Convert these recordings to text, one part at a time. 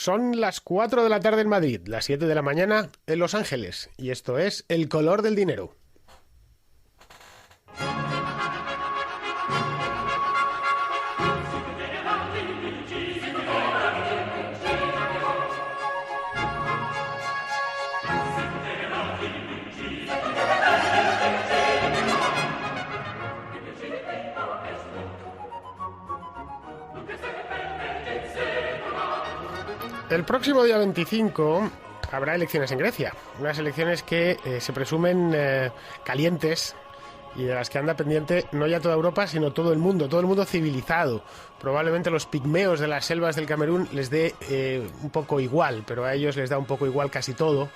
Son las 4 de la tarde en Madrid, las 7 de la mañana en Los Ángeles, y esto es El color del dinero. El próximo día 25 habrá elecciones en Grecia, unas elecciones que se presumen calientes y de las que anda pendiente no ya toda Europa, sino todo el mundo civilizado. Probablemente los pigmeos de las selvas del Camerún les dé un poco igual, pero a ellos les da un poco igual casi todo,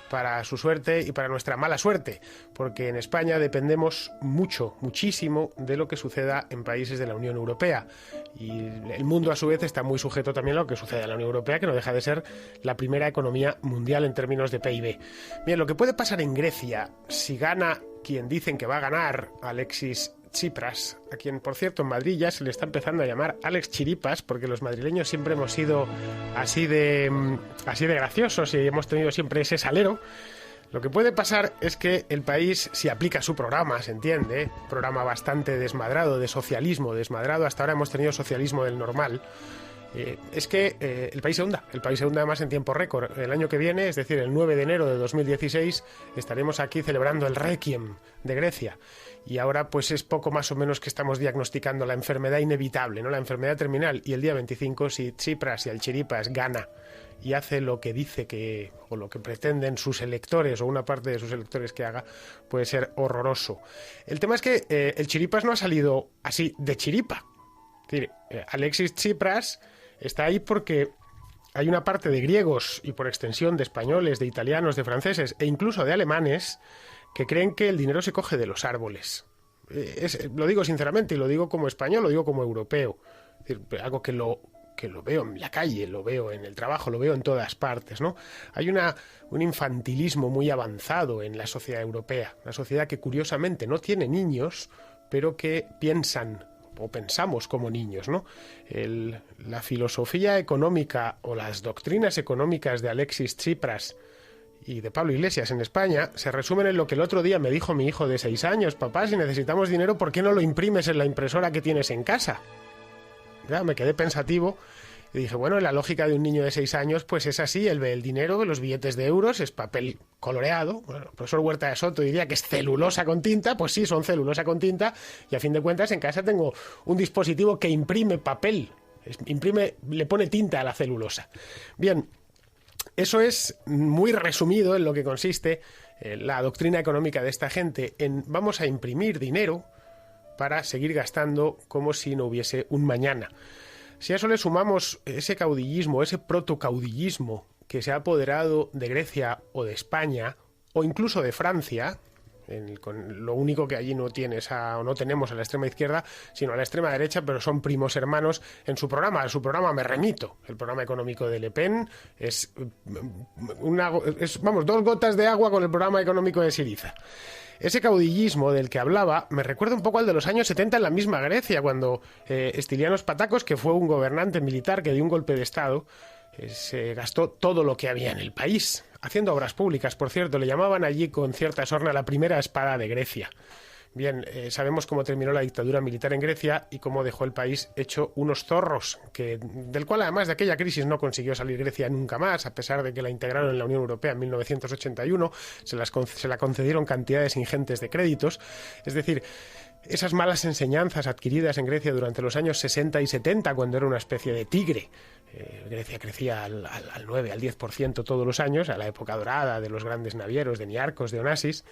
para su suerte y para nuestra mala suerte, porque en España dependemos muchísimo de lo que suceda en países de la Unión Europea, y el mundo a su vez está muy sujeto también a lo que sucede en la Unión Europea, que no deja de ser la primera economía mundial en términos de PIB. Bien, lo que puede pasar en Grecia si gana quien dicen que va a ganar, Alexis Tsipras, a quien por cierto en Madrid ya se le está empezando a llamar Alex Chiripas, porque los madrileños siempre hemos sido así de graciosos y hemos tenido siempre ese salero. Lo que puede pasar es que el país, si aplica su programa, se entiende, programa bastante desmadrado, de socialismo desmadrado, hasta ahora hemos tenido socialismo del normal, es que el país se hunda además en tiempo récord. El año que viene, es decir, el 9 de enero de 2016, estaremos aquí celebrando el Requiem de Grecia. Y ahora pues es poco más o menos que estamos diagnosticando la enfermedad inevitable, ¿no? La enfermedad terminal. Y el día 25, si Tsipras y el Chiripas gana y hace lo que dice que, o lo que pretenden sus electores, o una parte de sus electores que haga, puede ser horroroso. El tema es que el Chiripas no ha salido así de chiripa. Es decir, Alexis Tsipras está ahí porque hay una parte de griegos y por extensión de españoles, de italianos, de franceses e incluso de alemanes que creen que el dinero se coge de los árboles. Lo digo sinceramente y lo digo como español, lo digo como europeo. Es decir, algo que lo veo en la calle, lo veo en el trabajo, lo veo en todas partes, ¿no? Hay un infantilismo muy avanzado en la sociedad europea, una sociedad que curiosamente no tiene niños, pero que piensan o pensamos como niños, ¿no? La filosofía económica o las doctrinas económicas de Alexis Tsipras y de Pablo Iglesias en España se resumen en lo que el otro día me dijo mi hijo de 6 años: papá, si necesitamos dinero, ¿por qué no lo imprimes en la impresora que tienes en casa? Ya me quedé pensativo y dije, bueno, la lógica de un niño de 6 años pues es así: él ve el dinero, los billetes de euros, es papel coloreado. Bueno, el profesor Huerta de Soto diría que es celulosa con tinta, pues sí, son celulosa con tinta, y a fin de cuentas en casa tengo un dispositivo que imprime papel, le pone tinta a la celulosa. Bien, eso es muy resumido en lo que consiste la doctrina económica de esta gente, en vamos a imprimir dinero para seguir gastando como si no hubiese un mañana. Si a eso le sumamos ese caudillismo, ese protocaudillismo que se ha apoderado de Grecia o de España o incluso de Francia, con lo único que allí no tenemos a la extrema izquierda, sino a la extrema derecha, pero son primos hermanos en su programa. A su programa me remito. El programa económico de Le Pen es 2 gotas de agua con el programa económico de Syriza. Ese caudillismo del que hablaba me recuerda un poco al de los años 70 en la misma Grecia, cuando Stilianos Patakos, que fue un gobernante militar que dio un golpe de Estado, se gastó todo lo que había en el país, haciendo obras públicas. Por cierto, le llamaban allí con cierta sorna la primera espada de Grecia. Bien, sabemos cómo terminó la dictadura militar en Grecia y cómo dejó el país hecho unos zorros, del cual además de aquella crisis no consiguió salir Grecia nunca más, a pesar de que la integraron en la Unión Europea en 1981, se la concedieron cantidades ingentes de créditos. Es decir, esas malas enseñanzas adquiridas en Grecia durante los años 60 y 70, cuando era una especie de tigre. Grecia crecía al 9, al 10% todos los años, a la época dorada de los grandes navieros, de Niarcos, de Onassis.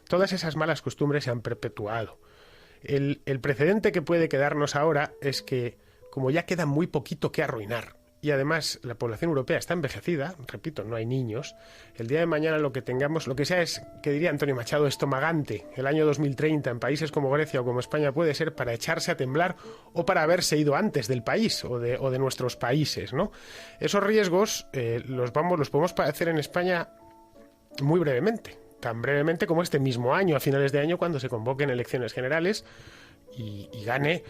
Todas esas malas costumbres se han perpetuado. El precedente que puede quedarnos ahora es que, como ya queda muy poquito que arruinar, y además la población europea está envejecida, repito, no hay niños, el día de mañana lo que tengamos, lo que sea es, que diría Antonio Machado, estomagante, el año 2030 en países como Grecia o como España puede ser para echarse a temblar o para haberse ido antes del país o de nuestros países, ¿no? Esos riesgos los podemos padecer en España muy brevemente. Tan brevemente como este mismo año, a finales de año, cuando se convoquen elecciones generales y gane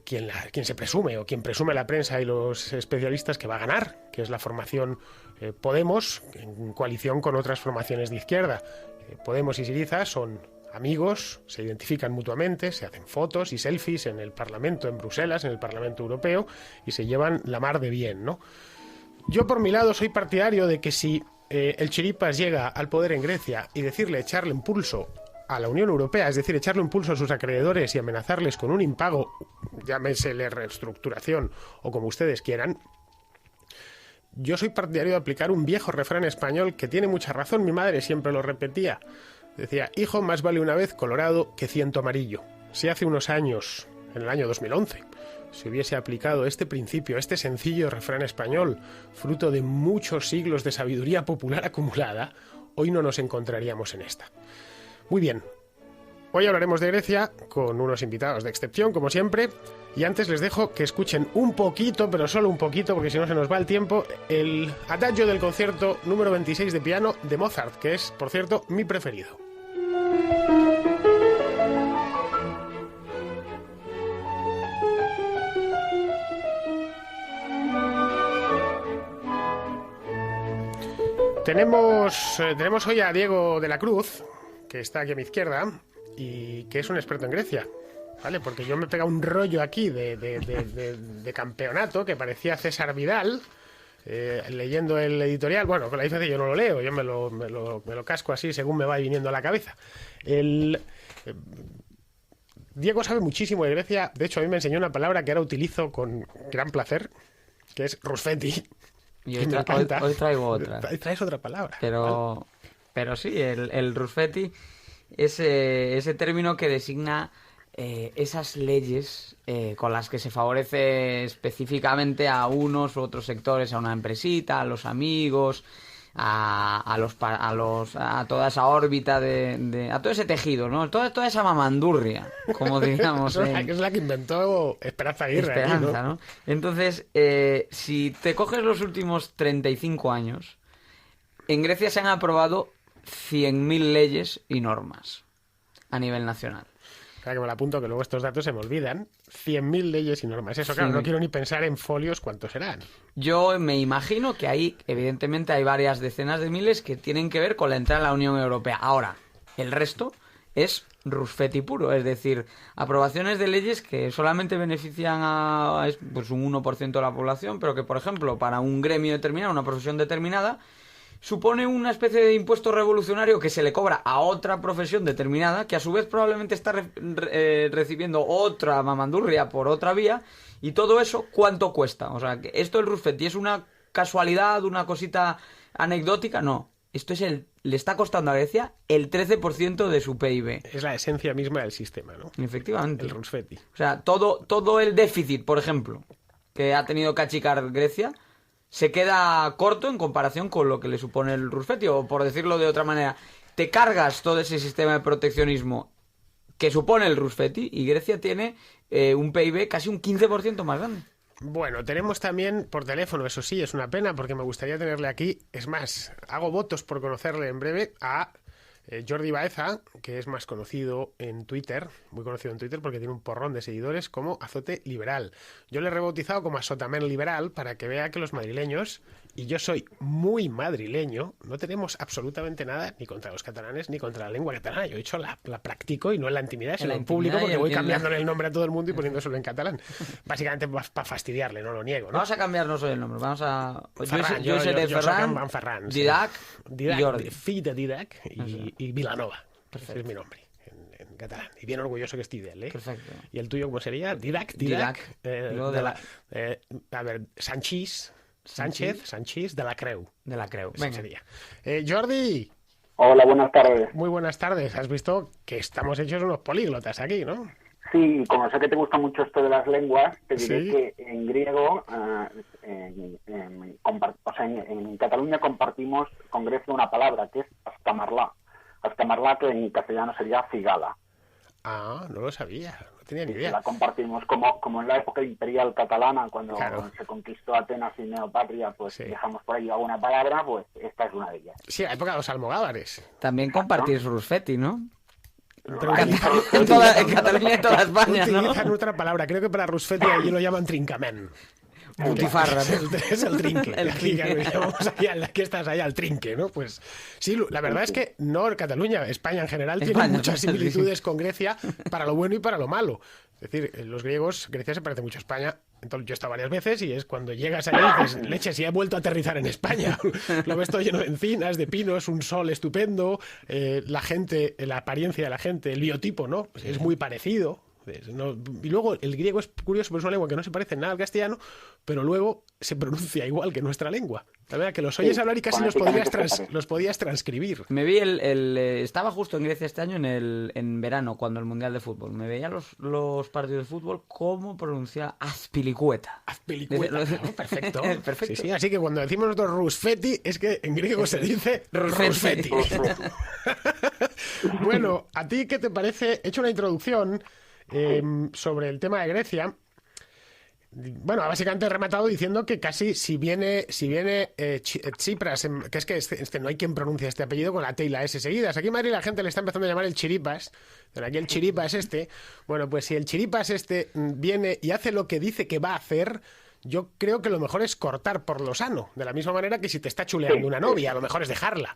quien se presume o quien presume la prensa y los especialistas que va a ganar, que es la formación Podemos, en coalición con otras formaciones de izquierda. Podemos y Syriza son amigos, se identifican mutuamente, se hacen fotos y selfies en el Parlamento, en Bruselas, en el Parlamento Europeo, y se llevan la mar de bien, ¿no? Yo, por mi lado, soy partidario de que si el Chiripas llega al poder en Grecia y echarle impulso a la Unión Europea, es decir, echarle impulso a sus acreedores y amenazarles con un impago, llámesele reestructuración o como ustedes quieran, yo soy partidario de aplicar un viejo refrán español que tiene mucha razón. Mi madre siempre lo repetía. Decía, hijo, más vale una vez colorado que ciento amarillo. Si hace unos años, en el año 2011, se hubiese aplicado este principio, este sencillo refrán español, fruto de muchos siglos de sabiduría popular acumulada, hoy no nos encontraríamos en esta. Muy bien, hoy hablaremos de Grecia con unos invitados de excepción, como siempre, y antes les dejo que escuchen un poquito, pero solo un poquito, porque si no se nos va el tiempo, el adagio del concierto número 26 de piano de Mozart, que es, por cierto, mi preferido. Tenemos hoy a Diego de la Cruz, que está aquí a mi izquierda, y que es un experto en Grecia, ¿vale? Porque yo me he pegado un rollo aquí de campeonato que parecía César Vidal, leyendo el editorial. Bueno, con la diferencia yo no lo leo, yo me lo casco así según me va viniendo a la cabeza. Diego sabe muchísimo de Grecia. De hecho, a mí me enseñó una palabra que ahora utilizo con gran placer, que es rusfeti. Y hoy traigo otra. Traes otra palabra. Pero sí, el rusfeti es ese término que designa esas leyes con las que se favorece específicamente a unos u otros sectores, a una empresita, a los amigos, a toda esa órbita a todo ese tejido, ¿no? Toda esa mamandurria, como diríamos. Es la que inventó Esperanza Aguirre. Esperanza, ¿no? Entonces, si te coges los últimos 35 años, en Grecia se han aprobado 100.000 leyes y normas a nivel nacional. Claro que me lo apunto, que luego estos datos se me olvidan. 100.000 leyes y normas. Eso, claro, no quiero ni pensar en folios cuántos serán. Yo me imagino que ahí, evidentemente, hay varias decenas de miles que tienen que ver con la entrada en la Unión Europea. Ahora, el resto es rusfeti puro, es decir, aprobaciones de leyes que solamente benefician a pues, un 1% de la población, pero que, por ejemplo, para un gremio determinado, una profesión determinada, supone una especie de impuesto revolucionario que se le cobra a otra profesión determinada, que a su vez probablemente está recibiendo otra mamandurria por otra vía, y todo eso, ¿cuánto cuesta? O sea, que esto del rusfeti es una casualidad, una cosita anecdótica, no. Esto le está costando a Grecia el 13% de su PIB. Es la esencia misma del sistema, ¿no? Efectivamente. El rusfeti. O sea, todo el déficit, por ejemplo, que ha tenido que achicar Grecia, se queda corto en comparación con lo que le supone el rusfeti. O, por decirlo de otra manera, te cargas todo ese sistema de proteccionismo que supone el rusfeti y Grecia tiene un PIB casi un 15% más grande. Bueno, tenemos también por teléfono, eso sí, es una pena porque me gustaría tenerle aquí. Es más, hago votos por conocerle en breve a Jordi Baeza, que es más conocido en Twitter, muy conocido en Twitter porque tiene un porrón de seguidores, como Azote Liberal. Yo le he rebautizado como Azotamen Liberal para que vea que los madrileños, y yo soy muy madrileño, no tenemos absolutamente nada ni contra los catalanes ni contra la lengua catalana. Yo, de hecho, la practico y no en la intimidad, sino en público, porque voy cambiándole el nombre a todo el mundo y poniéndoselo en catalán. Básicamente para fastidiarle, no lo niego, ¿no? Vamos a cambiarnos hoy el nombre. Vamos a... Ferran, yo seré Ferran, Didac, Jordi. Fill de Didac y Vilanova. Perfecto. Ese es mi nombre en catalán. Y bien orgulloso que estoy de él, ¿eh? Perfecto. ¿Y el tuyo cómo sería? Didac. A ver, Sánchez de la Creu. De la Creu. Eso sería. Jordi. Hola, buenas tardes. Muy buenas tardes. Has visto que estamos hechos unos políglotas aquí, ¿no? Sí, como sé que te gusta mucho esto de las lenguas, te diré que en griego, en Cataluña compartimos con Grecia una palabra que es askamarlá. Askamarlá, que en castellano sería cigala. Ah, no lo sabía, no tenía ni idea. La compartimos como en la época imperial catalana, cuando se conquistó Atenas y Neopatria, pues dejamos por ahí alguna palabra, pues esta es una de ellas. Sí, la época de los almogávares. También compartís rusfeti, ¿no? En Cataluña y en toda España, ¿no? Utilizan otra palabra, creo que para Rusfeti allí lo llaman trincamén. Butifarra. Es el trinque. Aquí estás allá, al trinque, ¿no? Pues sí, la verdad es que no Cataluña, España en general tiene muchas similitudes con Grecia para lo bueno y para lo malo. Es decir, Grecia se parece mucho a España. Entonces, yo he estado varias veces y es cuando llegas allí y dices, leche, si he vuelto a aterrizar en España. Lo ves todo lleno de encinas, de pinos, un sol estupendo, la gente, la apariencia de la gente, el biotipo, ¿no? Pues es muy parecido. Y luego el griego es curioso, porque es una lengua que no se parece nada al castellano, pero luego se pronuncia igual que nuestra lengua. La verdad que los oyes hablar y casi los podías transcribir. Me vi estaba justo en Grecia este año en verano, cuando el Mundial de Fútbol. Me veía los partidos de fútbol, cómo pronuncia Azpilicueta. Azpilicueta, perfecto. Perfecto. Sí, así que cuando decimos nosotros Rusfeti, es que en griego se dice Rusfeti. Bueno, ¿a ti qué te parece? He hecho una introducción sobre el tema de Grecia. Bueno, básicamente he rematado diciendo que casi si viene Tsipras, que es que no hay quien pronuncie este apellido con la T y la S seguidas. Aquí en Madrid la gente le está empezando a llamar el Chiripas, pero aquí el Chiripas bueno, pues si el Chiripas viene y hace lo que dice que va a hacer, yo creo que lo mejor es cortar por lo sano, de la misma manera que si te está chuleando una novia, lo mejor es dejarla.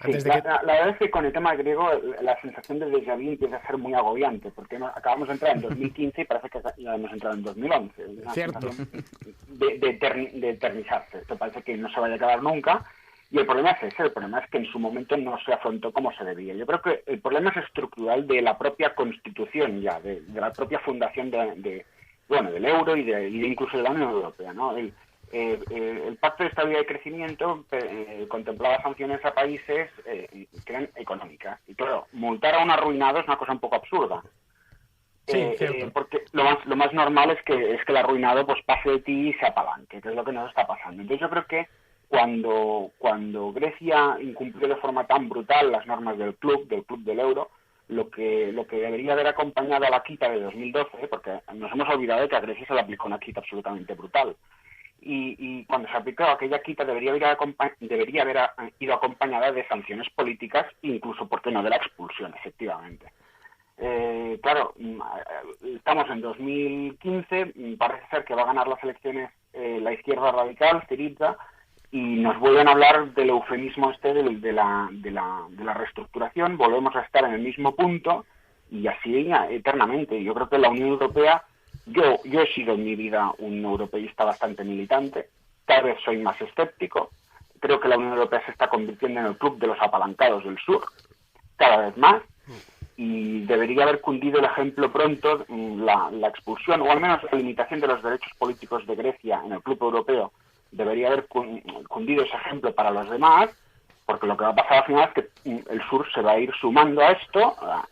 La verdad es que con el tema griego la sensación de déjà vu empieza a ser muy agobiante, porque acabamos de entrar en 2015 y parece que ya hemos entrado en 2011. Cierto. De eternizarse. Esto parece que no se vaya a acabar nunca, y el problema es ese, el problema es que en su momento no se afrontó como se debía. Yo creo que el problema es estructural de la propia constitución ya, de la propia fundación del euro y incluso de la Unión Europea, ¿no? El Pacto de Estabilidad y Crecimiento contemplaba sanciones a países que eran económicas. Y claro, multar a un arruinado es una cosa un poco absurda. Sí, porque lo más normal es que el arruinado pues pase de ti y se apalanque, que es lo que nos está pasando. Entonces yo creo que cuando Grecia incumplió de forma tan brutal las normas del club del euro, lo que debería haber acompañado a la quita de 2012, porque nos hemos olvidado de que a Grecia se le aplicó una quita absolutamente brutal. Y cuando se aplicó aquella quita debería haber ido acompañada de sanciones políticas, incluso, ¿por qué no?, de la expulsión, efectivamente. Claro, estamos en 2015, parece ser que va a ganar las elecciones la izquierda radical, Syriza, y nos vuelven a hablar del eufemismo de la reestructuración, volvemos a estar en el mismo punto, y así eternamente. Yo creo que la Unión Europea... Yo he sido en mi vida un europeísta bastante militante, cada vez soy más escéptico, creo que la Unión Europea se está convirtiendo en el club de los apalancados del sur, cada vez más, y debería haber cundido el ejemplo pronto, la expulsión, o al menos la limitación de los derechos políticos de Grecia en el club europeo, debería haber cundido ese ejemplo para los demás, porque lo que va a pasar al final es que el sur se va a ir sumando a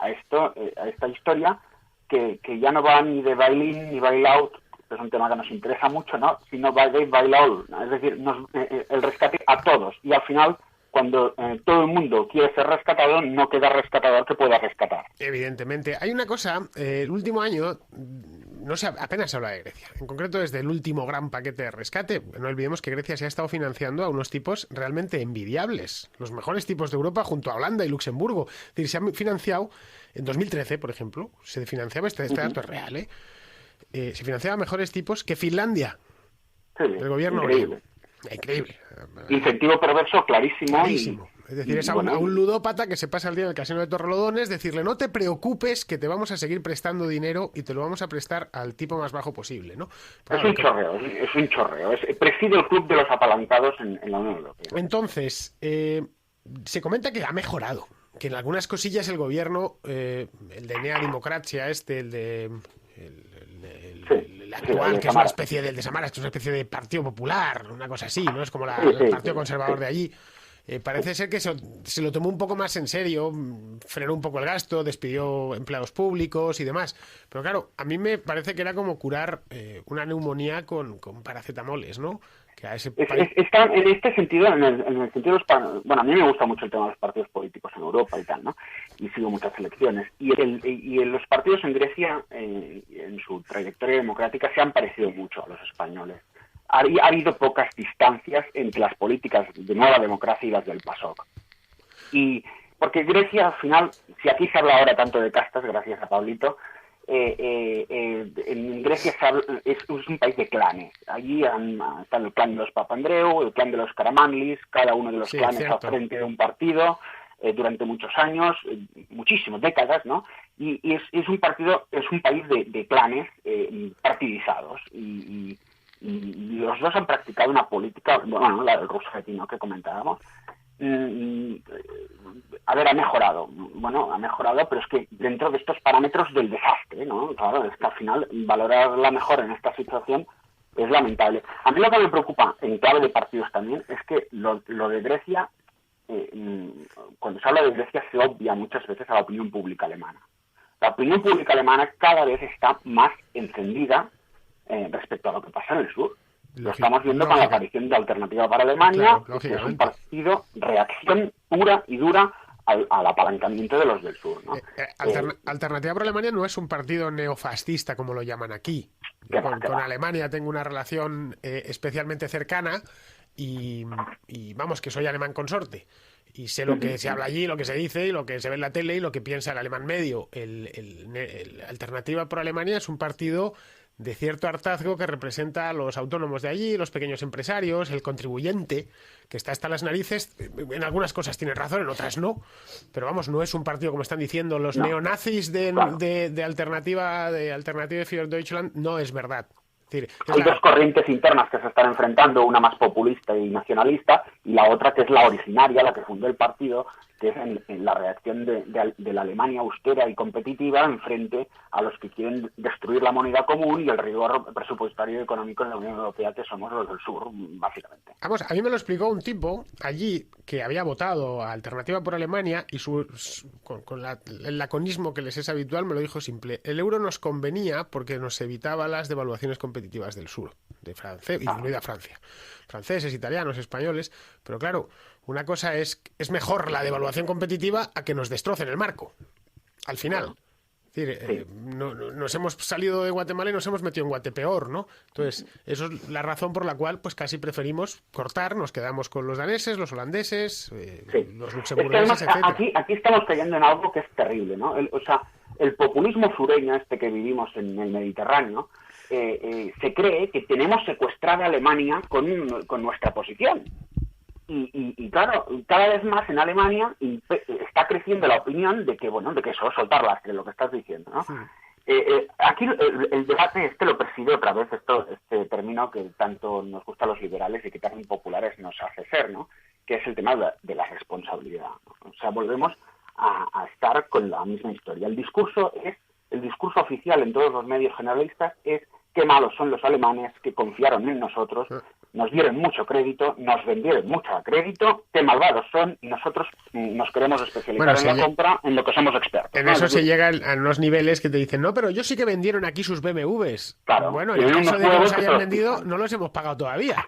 esta historia, que ya no va ni de bail-in ni bail-out, que es un tema que nos interesa mucho, ¿no?, sino bail-all, ¿no? Es decir, el rescate a todos, y al final, cuando todo el mundo quiere ser rescatado, no queda rescatador que pueda rescatar. Evidentemente. Hay una cosa, el último año apenas se habla de Grecia. En concreto, desde el último gran paquete de rescate, no olvidemos que Grecia se ha estado financiando a unos tipos realmente envidiables. Los mejores tipos de Europa junto a Holanda y Luxemburgo. Es decir, se han financiado, en 2013, por ejemplo, se financiaba, este dato es real, se financiaba mejores tipos que Finlandia. Sí, el gobierno increíble. Increíble. Incentivo perverso clarísimo. Es decir, es a un ludópata que se pasa el día en el casino de Torrelodones, decirle, no te preocupes que te vamos a seguir prestando dinero y te lo vamos a prestar al tipo más bajo posible, ¿no? Es un chorreo. Preside el club de los apalancados en la Unión Europea. Entonces, se comenta que ha mejorado, que en algunas cosillas el gobierno, el de Nea Democracia, el actual, que es una especie del de Samaras, que es una especie de Partido Popular, una cosa así, ¿no? Es como el Partido Conservador de allí. Parece ser que se lo tomó un poco más en serio, frenó un poco el gasto, despidió empleados públicos y demás. Pero claro, a mí me parece que era como curar una neumonía con paracetamoles, ¿no? Que a ese está en este sentido, en el sentido de los, bueno, a mí me gusta mucho el tema de los partidos políticos en Europa y tal, ¿no? Y sigo muchas elecciones. Y los partidos en Grecia, en su trayectoria democrática, se han parecido mucho a los españoles. Ha habido pocas distancias entre las políticas de Nueva Democracia y las del PASOK. Y porque Grecia al final, si aquí se habla ahora tanto de castas, gracias a Pablito, en Grecia es un país de clanes. Allí están el clan de los Papandreou, el clan de los Karamanlis, cada uno de los clanes al frente de un partido durante muchos años, muchísimas décadas, ¿no? Y es un país de clanes partidizados y los dos han practicado una política, bueno, la del Roussetti, ¿no?, que comentábamos. A ver, ha mejorado, pero es que dentro de estos parámetros del desastre, ¿no? Claro, es que al final valorar la mejora en esta situación es lamentable. A mí lo que me preocupa, en clave de partidos también, es que lo de Grecia, cuando se habla de Grecia se obvia muchas veces a la opinión pública alemana. La opinión pública alemana cada vez está más encendida respecto a lo que pasa en el sur. Lo estamos viendo con la aparición de Alternativa para Alemania, que es un partido reacción pura y dura al apalancamiento de los del sur, ¿no? Alternativa para Alemania no es un partido neofascista como lo llaman aquí. Con Alemania tengo una relación especialmente cercana y vamos, que soy alemán consorte. Y sé lo que se habla allí, lo que se dice, y lo que se ve en la tele y lo que piensa el alemán medio. El Alternativa por Alemania es un partido de cierto hartazgo que representa a los autónomos de allí, los pequeños empresarios, el contribuyente, que está hasta las narices. En algunas cosas tiene razón, en otras no. Pero vamos, no es un partido, como están diciendo los neonazis de Alternativa für Deutschland, no es verdad. Es decir, hay dos corrientes internas que se están enfrentando, una más populista y nacionalista, y la otra que es la originaria, la que fundó el partido, que es en la reacción de la Alemania austera y competitiva en frente a los que quieren destruir la moneda común y el rigor presupuestario y económico en la Unión Europea, que somos los del sur, básicamente. Vamos, a mí me lo explicó un tipo allí que había votado a Alternativa por Alemania y con el laconismo que les es habitual me lo dijo simple. El euro nos convenía porque nos evitaba las devaluaciones competitivas del sur, de Francia, incluida Francia. Franceses, italianos, españoles, pero claro, una cosa es mejor la devaluación competitiva a que nos destrocen el marco, al final. Es decir, nos hemos salido de Guatemala y nos hemos metido en Guatepeor, ¿no? Entonces, eso es la razón por la cual pues casi preferimos cortar, nos quedamos con los daneses, los holandeses, los luxemburgueses, etc. Aquí estamos cayendo en algo que es terrible, ¿no? El populismo sureño que vivimos en el Mediterráneo, se cree que tenemos secuestrada a Alemania con nuestra posición. Y claro, cada vez más en Alemania está creciendo la opinión de que eso, soltar lastre, lo que estás diciendo, ¿no? Sí. Aquí el debate lo preside otra vez este término que tanto nos gusta a los liberales y que tan impopulares nos hace ser, ¿no? Que es el tema de la responsabilidad, ¿no? O sea, volvemos a estar con la misma historia. El discurso oficial en todos los medios generalistas es qué malos son los alemanes que confiaron en nosotros, nos dieron mucho crédito, nos vendieron mucho crédito, qué malvados son, y nosotros nos queremos especializar en la compra, en lo que somos expertos. En eso se llega a unos niveles que te dicen, no, pero yo sí que vendieron aquí sus BMWs. Claro. Bueno, en el caso de que nos hayan vendido, no los hemos pagado todavía.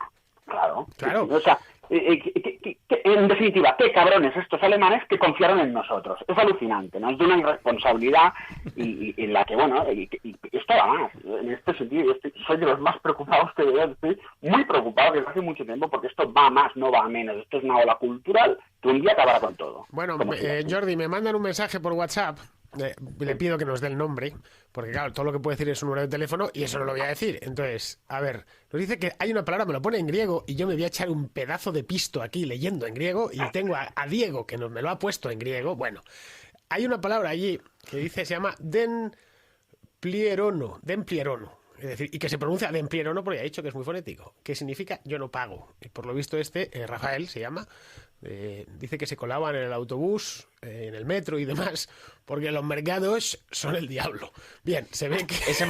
Claro. O sea, en definitiva, qué cabrones estos alemanes que confiaron en nosotros. Es alucinante, ¿no? Es de una irresponsabilidad y en la que, y esto va más. En este sentido, soy de los más preocupados que estoy muy preocupado desde hace mucho tiempo porque esto va a más, no va a menos. Esto es una ola cultural que un día acabará con todo. Bueno, Jordi, me mandan un mensaje por WhatsApp. Le pido que nos dé el nombre, porque claro, todo lo que puede decir es un número de teléfono y eso no lo voy a decir. Entonces, a ver, nos dice que hay una palabra, me lo pone en griego y yo me voy a echar un pedazo de pisto aquí leyendo en griego y tengo a Diego que me lo ha puesto en griego. Bueno, hay una palabra allí que dice, se llama denplierono, es decir, y que se pronuncia denplierono porque ha dicho que es muy fonético, que significa yo no pago. Y por lo visto Rafael se llama, dice que se colaban en el autobús, en el metro y demás, porque los mercados son el diablo. Bien, se ve que eso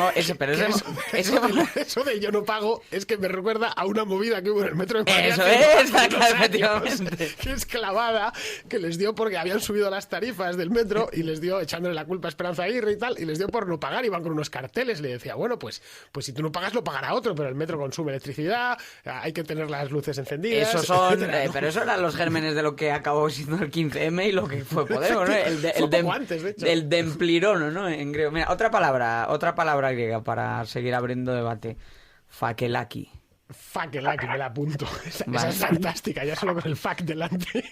de yo no pago es que me recuerda a una movida que hubo en el metro de Madrid. Eso es, efectivamente. Que es clavada, que les dio porque habían subido las tarifas del metro y les dio echándole la culpa a Esperanza Aguirre y tal, y les dio por no pagar, iban con unos carteles, le decía, bueno, pues si tú no pagas lo pagará otro, pero el metro consume electricidad, hay que tener las luces encendidas. Esos son, etcétera, ¿no? Pero eso eran los gérmenes de lo que acabó siendo el 15M y lo que fue Podemos, ¿no? El demplirono, ¿no? En griego. Mira, otra palabra griega para seguir abriendo debate. Fakelaki. Fakelaki, me la apunto. Esa es Vale. fantástica, ya solo con el fuck delante.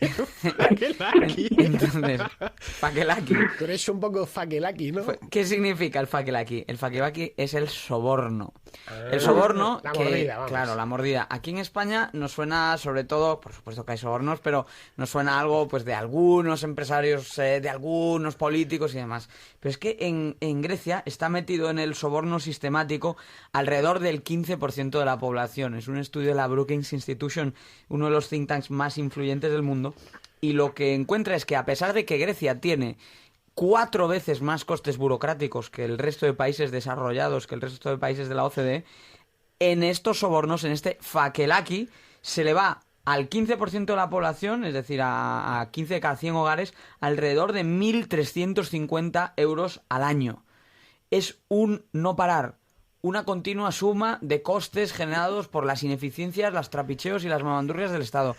Fakelaki. Entonces, fakelaki. Tú eres un poco fakelaki, ¿no? ¿Qué significa el fakelaki? El fakelaki es el soborno. El soborno, la que, mordida, vamos. claro, la mordida. Aquí en España nos suena sobre todo, por supuesto que hay sobornos, pero nos suena algo pues de algunos empresarios, de algunos políticos y demás. Pero es que en Grecia está metido en el soborno sistemático alrededor del 15% de la población. Es un estudio de la Brookings Institution, uno de los think tanks más influyentes del mundo. Y lo que encuentra es que a pesar de que Grecia tiene 4 veces más costes burocráticos que el resto de países desarrollados, que el resto de países de la OCDE, en estos sobornos, en este fakelaki, se le va al 15% de la población, es decir, a 15 de cada 100 hogares, alrededor de 1.350 euros al año. Es un no parar, una continua suma de costes generados por las ineficiencias, las trapicheos y las mamandurrias del Estado.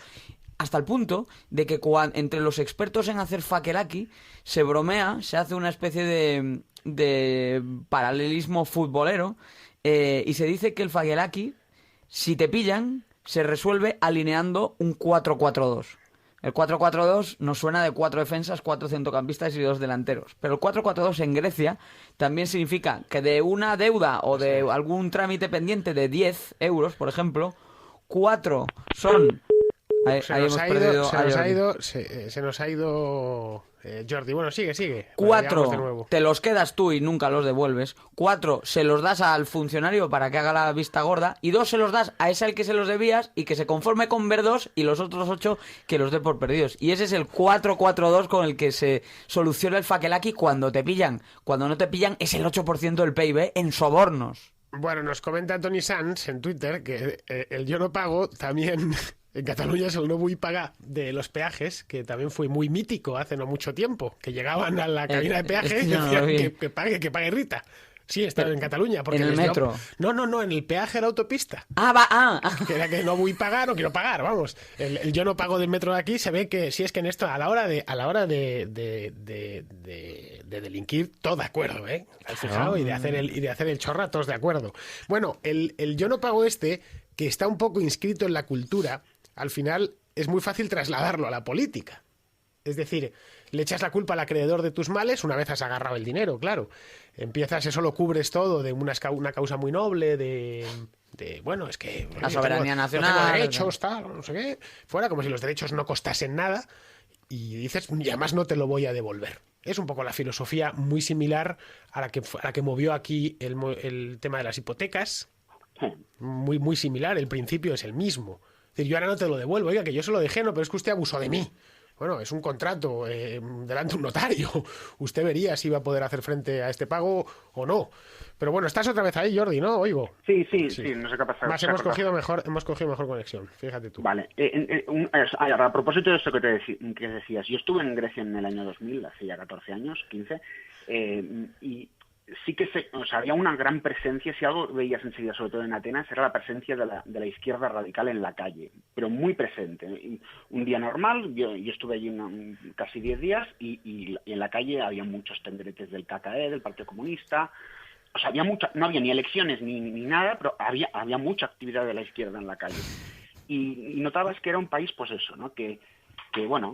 Hasta el punto de que entre los expertos en hacer fakelaki se bromea, se hace una especie de paralelismo futbolero y se dice que el fakelaki, si te pillan, se resuelve alineando un 4-4-2. El 4-4-2 nos suena de 4 defensas, 4 centrocampistas y 2 delanteros. Pero el 4-4-2 en Grecia también significa que de una deuda o de algún trámite pendiente de 10 euros, por ejemplo, 4 son... Se nos ha ido Jordi. Bueno, sigue. 4 te los quedas tú y nunca los devuelves. 4 se los das al funcionario para que haga la vista gorda. Y 2 se los das a ese al que se los debías y que se conforme con ver 2 y los otros 8 que los dé por perdidos. Y ese es el 4-4-2 con el que se soluciona el fakelaki cuando te pillan. Cuando no te pillan es el 8% del PIB en sobornos. Bueno, nos comenta Tony Sanz en Twitter que el yo no pago también... En Cataluña es el no vull pagar de los peajes, que también fue muy mítico hace no mucho tiempo, que llegaban a la cabina de peaje y decían que pague Rita. Sí, estaba en Cataluña. Porque ¿En el metro? No, en el peaje de la autopista. Que era que no voy a pagar, no quiero pagar, vamos. El yo no pago del metro de aquí se ve que sí es que en esto, a la hora de delinquir, todo de acuerdo, ¿eh? ¿Has fijado? Y de hacer el chorra, todos de acuerdo. Bueno, el yo no pago que está un poco inscrito en la cultura, al final es muy fácil trasladarlo a la política. Es decir, le echas la culpa al acreedor de tus males una vez has agarrado el dinero, claro. Empiezas, eso lo cubres todo de una causa muy noble, de bueno, es que... La soberanía nacional. No tengo derechos, tal, no sé qué. Fuera, como si los derechos no costasen nada. Y dices, y además no te lo voy a devolver. Es un poco la filosofía muy similar a la que movió aquí el tema de las hipotecas. Muy, muy similar, el principio es el mismo. Es decir, yo ahora no te lo devuelvo, oiga, que yo se lo dejé, no, pero es que usted abusó de mí. Bueno, es un contrato delante de un notario. Usted vería si iba a poder hacer frente a este pago o no. Pero bueno, estás otra vez ahí, Jordi, ¿no? Oigo. Sí, no sé qué ha pasado. Más hemos cogido mejor conexión, fíjate tú. Vale. A propósito de esto que decías, yo estuve en Grecia en el año 2000, hace ya 14 años, 15, y sí que había una gran presencia, si algo veías enseguida, sobre todo en Atenas, era la presencia de la izquierda radical en la calle, pero muy presente. Un día normal, yo estuve allí casi 10 días y en la calle había muchos tenderetes del KKE, del Partido Comunista. O sea, no había ni elecciones ni nada, pero había mucha actividad de la izquierda en la calle. Y notabas que era un país, pues eso, ¿no? Que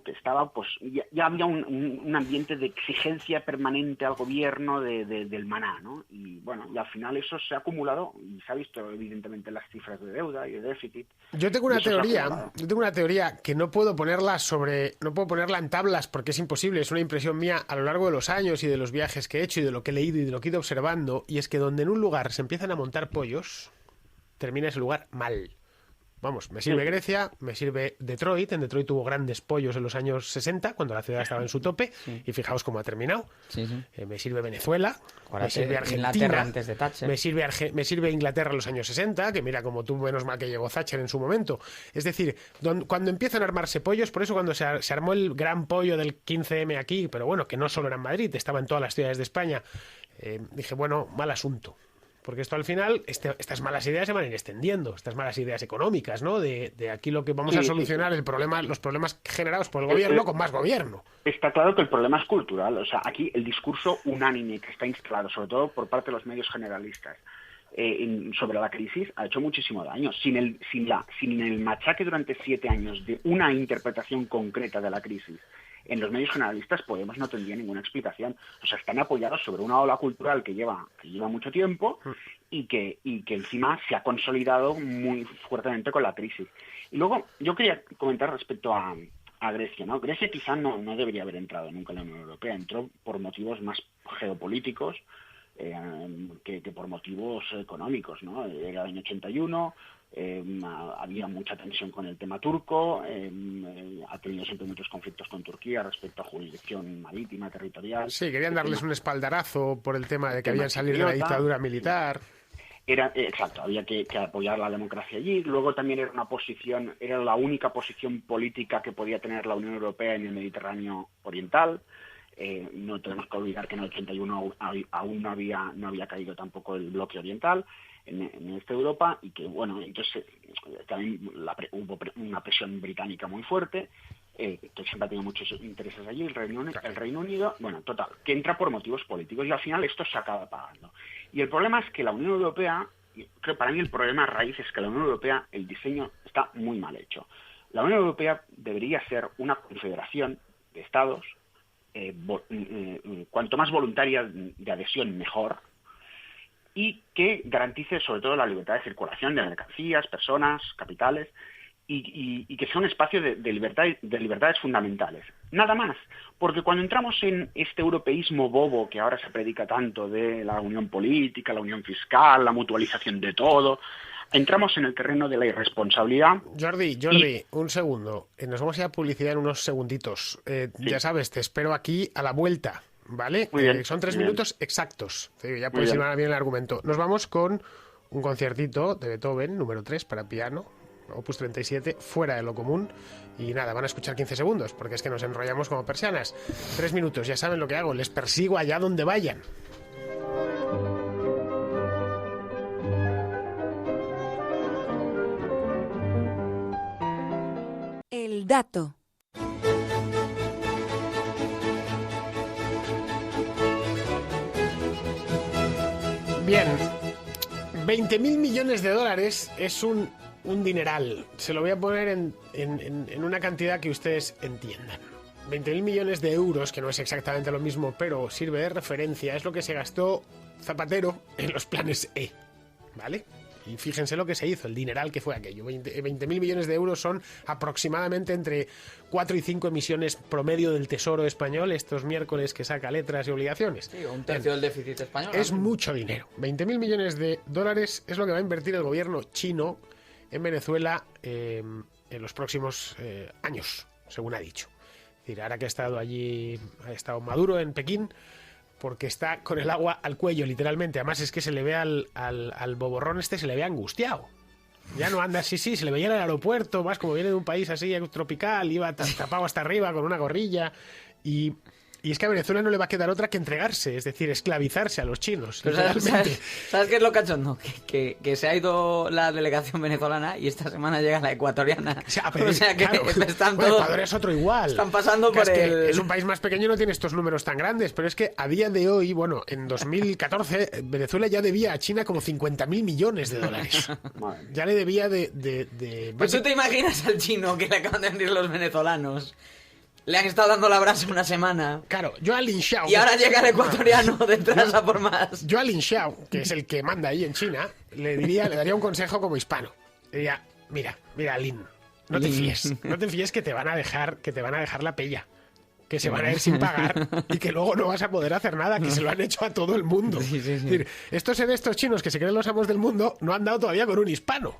estaba, pues, ya había un ambiente de exigencia permanente al gobierno del maná, ¿no? Y bueno, y al final eso se ha acumulado y se ha visto evidentemente en las cifras de deuda y de déficit. Yo tengo una teoría que no puedo ponerla en tablas porque es imposible, es una impresión mía a lo largo de los años y de los viajes que he hecho y de lo que he leído y de lo que he ido observando, y es que donde en un lugar se empiezan a montar pollos, termina ese lugar mal. Vamos, me sirve Grecia, me sirve Detroit. En Detroit tuvo grandes pollos en los años 60, cuando la ciudad estaba en su tope, y fijaos cómo ha terminado. Me sirve Venezuela, me sirve Argentina, Inglaterra antes de Thatcher. Me sirve Inglaterra en los años 60, que mira como tú, menos mal que llegó Thatcher en su momento. Es decir, cuando empiezan a armarse pollos, por eso cuando se armó el gran pollo del 15M aquí, pero bueno, que no solo era en Madrid, estaba en todas las ciudades de España, dije, bueno, mal asunto. Porque esto al final, estas malas ideas se van a ir extendiendo, estas malas ideas económicas, ¿no? De aquí lo que vamos a solucionar los problemas generados por el gobierno con más gobierno. Está claro que el problema es cultural. O sea, aquí el discurso unánime que está instalado, sobre todo por parte de los medios generalistas, sobre la crisis ha hecho muchísimo daño. Sin el machaque durante 7 años de una interpretación concreta de la crisis en los medios generalistas, Podemos no tendría ninguna explicación. O sea, están apoyados sobre una ola cultural que lleva mucho tiempo y que encima se ha consolidado muy fuertemente con la crisis. Y luego yo quería comentar respecto a Grecia, ¿no? Grecia quizá no debería haber entrado nunca en la Unión Europea. Entró por motivos más geopolíticos que por motivos económicos, ¿no? Era el año 81, había mucha tensión con el tema turco, ha tenido siempre muchos conflictos con Turquía respecto a jurisdicción marítima, territorial. Sí, querían darles un espaldarazo por el tema de que habían salido de la dictadura militar. Exacto, había que apoyar la democracia allí. Luego también era la única posición política que podía tener la Unión Europea en el Mediterráneo Oriental. No tenemos que olvidar que en el 81 aún no había caído tampoco el bloque oriental en esta Europa, y que, bueno, entonces también hubo una presión británica muy fuerte, que siempre ha tenido muchos intereses allí, el Reino Unido, bueno, total, que entra por motivos políticos, y al final esto se acaba pagando. Y el problema es que la Unión Europea, creo que para mí el problema raíz es que la Unión Europea, el diseño está muy mal hecho. La Unión Europea debería ser una confederación de estados, cuanto más voluntaria de adhesión mejor, y que garantice sobre todo la libertad de circulación de mercancías, personas, capitales, y que sea un espacio de libertades fundamentales. Nada más, porque cuando entramos en este europeísmo bobo que ahora se predica tanto de la unión política, la unión fiscal, la mutualización de todo, entramos en el terreno de la irresponsabilidad. Jordi, un segundo. Nos vamos a ir a publicidad en unos segunditos. Sí. Ya sabes, te espero aquí a la vuelta, ¿vale? Muy bien, son 3 minutos exactos. Ya puedes llevar bien el argumento. Nos vamos con un conciertito de Beethoven, número 3, para piano, opus 37, fuera de lo común. Y nada, van a escuchar 15 segundos, porque es que nos enrollamos como persianas. 3 minutos, ya saben lo que hago. Les persigo allá donde vayan. El dato. Bien, 20.000 millones de dólares es un dineral. Se lo voy a poner en una cantidad que ustedes entiendan. 20.000 millones de euros, que no es exactamente lo mismo, pero sirve de referencia, es lo que se gastó Zapatero en los planes E, ¿vale? Y fíjense lo que se hizo, el dineral que fue aquello. 20.000 millones de euros son aproximadamente entre 4 y 5 emisiones promedio del Tesoro español estos miércoles que saca letras y obligaciones. Sí, un tercio del déficit español. Es mucho dinero. 20.000 millones de dólares es lo que va a invertir el gobierno chino en Venezuela en los próximos años, según ha dicho. Es decir, ahora que ha estado Maduro en Pekín, porque está con el agua al cuello, literalmente. Además es que se le ve al boborrón se le ve angustiado. Ya no anda así, se le veía en el aeropuerto, más como viene de un país así tropical, iba tapado hasta arriba con una gorrilla. Y es que a Venezuela no le va a quedar otra que entregarse, es decir, esclavizarse a los chinos. ¿Sabes qué es lo cachondo? Que se ha ido la delegación venezolana y esta semana llega la ecuatoriana. O sea que claro. están bueno, todos... Ecuador es otro igual. Están pasando por es un país más pequeño, no tiene estos números tan grandes, pero es que a día de hoy, bueno, en 2014, Venezuela ya debía a China como 50.000 millones de dólares. Ya le debía de... Pues tú te imaginas al chino que le acaban de venir los venezolanos. Le han estado dando la brasa una semana. Claro, yo a Lin Xiao... Y ahora llega el ecuatoriano detrás a por más. Yo a Lin Xiao, que es el que manda ahí en China, le daría un consejo como hispano. Le diría, mira, Lin, no te fíes que te van a dejar la pella. Que se van a ir sin pagar y que luego no vas a poder hacer nada, que se lo han hecho a todo el mundo. Sí. Es decir, estos chinos que se creen los amos del mundo no han dado todavía con un hispano.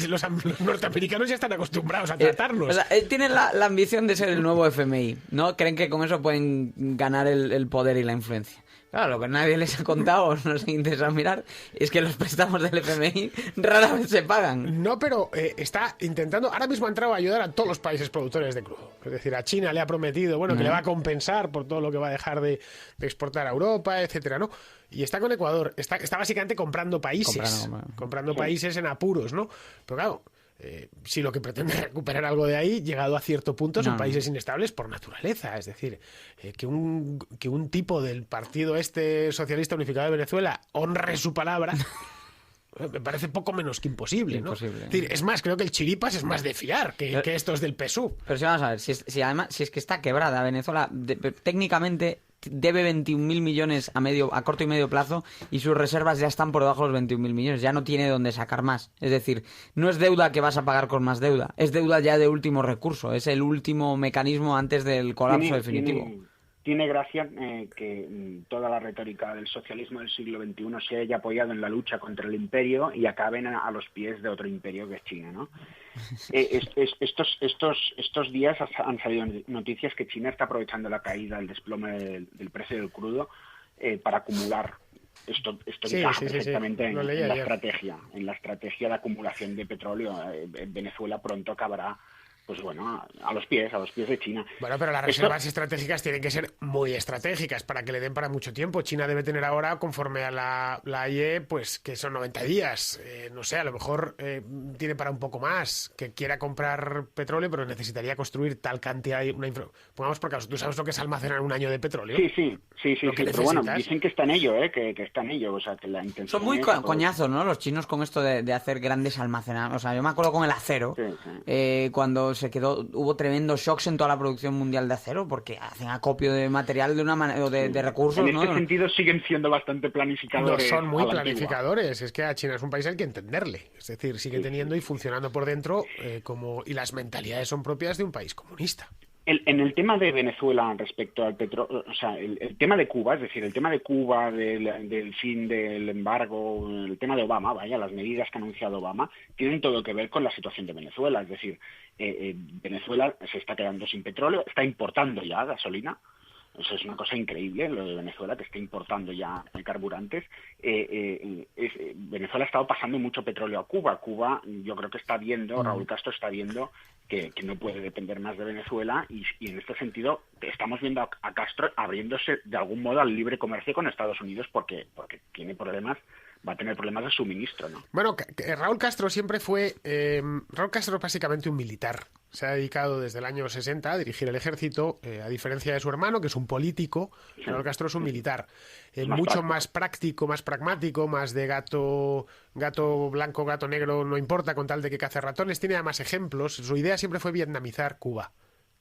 Los norteamericanos ya están acostumbrados a tratarnos. O sea, tienen la ambición de ser el nuevo FMI, ¿no? Creen que con eso pueden ganar el poder y la influencia. Claro, lo que nadie les ha contado, no les interesa mirar, es que los préstamos del FMI rara vez se pagan. No, pero está intentando, ahora mismo ha entrado a ayudar a todos los países productores de crudo. Es decir, a China le ha prometido, que le va a compensar por todo lo que va a dejar de exportar a Europa, etcétera, ¿no? Y está con Ecuador, está básicamente comprando países, países en apuros, ¿no? Pero claro, si lo que pretende es recuperar algo de ahí, llegado a cierto punto, son países inestables por naturaleza. Es decir, que un tipo del partido socialista unificado de Venezuela honre su palabra... Me parece poco menos que imposible, ¿no? Imposible. Es decir, es más, creo que el chiripas es más de fiar que estos del PSUV. Pero si vamos a ver, si es que está quebrada Venezuela, técnicamente debe 21.000 millones a corto y medio plazo y sus reservas ya están por debajo de los 21.000 millones, ya no tiene dónde sacar más. Es decir, no es deuda que vas a pagar con más deuda, es deuda ya de último recurso, es el último mecanismo antes del colapso definitivo. Tiene gracia que toda la retórica del socialismo del siglo XXI se haya apoyado en la lucha contra el imperio y acaben a los pies de otro imperio que es China, ¿no? Estos días han salido noticias que China está aprovechando la caída, el desplome del precio del crudo para acumular. Esto encaja perfectamente en la estrategia de acumulación de petróleo. Venezuela pronto acabará, pues bueno, a los pies de China. Bueno, pero las reservas estratégicas tienen que ser muy estratégicas para que le den para mucho tiempo. China debe tener ahora, conforme a la AIE, pues que son 90 días. No sé, a lo mejor tiene para un poco más, que quiera comprar petróleo, pero necesitaría construir tal cantidad. Pongamos por caso, ¿tú sabes lo que es almacenar un año de petróleo? Sí. Pero bueno, dicen que está en ello, que está en ello. O sea, que la intención son muy coñazos, ¿no? Los chinos con esto de hacer grandes almacenamientos. O sea, yo me acuerdo con el acero, cuando hubo tremendos shocks en toda la producción mundial de acero porque hacen acopio de material de una manera o de recursos. En este sentido siguen siendo bastante planificadores. No son muy planificadores, es que a China es un país al que entenderle, es decir, sigue teniendo y funcionando por dentro y las mentalidades son propias de un país comunista. En el tema de Venezuela respecto al petróleo, o sea, el tema de Cuba, es decir, el tema de Cuba, del fin del embargo, el tema de Obama, las medidas que ha anunciado Obama, tienen todo que ver con la situación de Venezuela. Es decir, Venezuela se está quedando sin petróleo, está importando ya gasolina. Eso es una cosa increíble, lo de Venezuela, que está importando ya carburantes. Venezuela ha estado pasando mucho petróleo a Cuba. Cuba, yo creo que está viendo, Raúl Castro está viendo que no puede depender más de Venezuela y en este sentido estamos viendo a Castro abriéndose de algún modo al libre comercio con Estados Unidos porque tiene problemas. Va a tener problemas de suministro, ¿no? Bueno, Raúl Castro siempre fue... Raúl Castro es básicamente un militar. Se ha dedicado desde el año 60 a dirigir el ejército, a diferencia de su hermano, que es un político. Raúl Castro es un militar. Mucho más práctico, más pragmático, más de gato blanco, gato negro, no importa, con tal de que cace ratones. Tiene además ejemplos. Su idea siempre fue vietnamizar Cuba.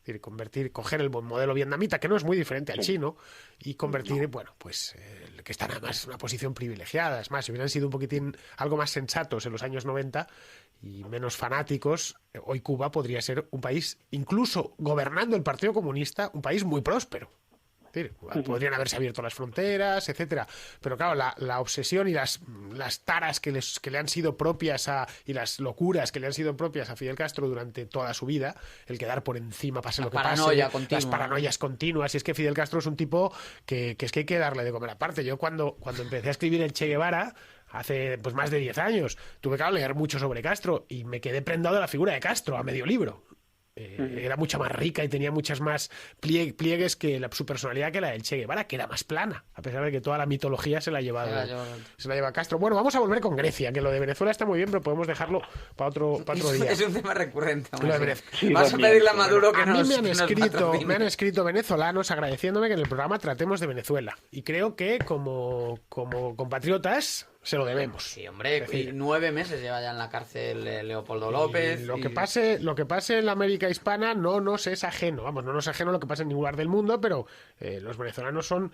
Es decir, coger el modelo vietnamita, que no es muy diferente al chino, y convertir, que están además en una posición privilegiada. Es más, si hubieran sido un poquitín algo más sensatos en los años 90 y menos fanáticos, hoy Cuba podría ser un país, incluso gobernando el Partido Comunista, un país muy próspero. Podrían haberse abierto las fronteras, etcétera. Pero claro, la obsesión y las taras que le han sido propias y las locuras que le han sido propias a Fidel Castro durante toda su vida, el quedar por encima, pase lo que pase, las paranoias continuas. Y es que Fidel Castro es un tipo que es que hay que darle de comer aparte. Yo cuando empecé a escribir el Che Guevara, hace pues más de 10 años, tuve que leer mucho sobre Castro y me quedé prendado de la figura de Castro a medio libro. Era mucha más rica y tenía muchas más pliegues que su personalidad que la del Che Guevara, que era más plana, a pesar de que toda la mitología se la lleva Castro. Bueno, vamos a volver con Grecia, que lo de Venezuela está muy bien, pero podemos dejarlo para otro día. Es un tema recurrente. Vas a pedirle a Maduro que nos me han escrito venezolanos agradeciéndome que en el programa tratemos de Venezuela. Y creo que como compatriotas se lo debemos. Sí, hombre, 9 meses lleva ya en la cárcel Leopoldo López. Lo que pase en la América hispana no nos es ajeno. Vamos, no nos es ajeno lo que pasa en ningún lugar del mundo, pero los venezolanos son,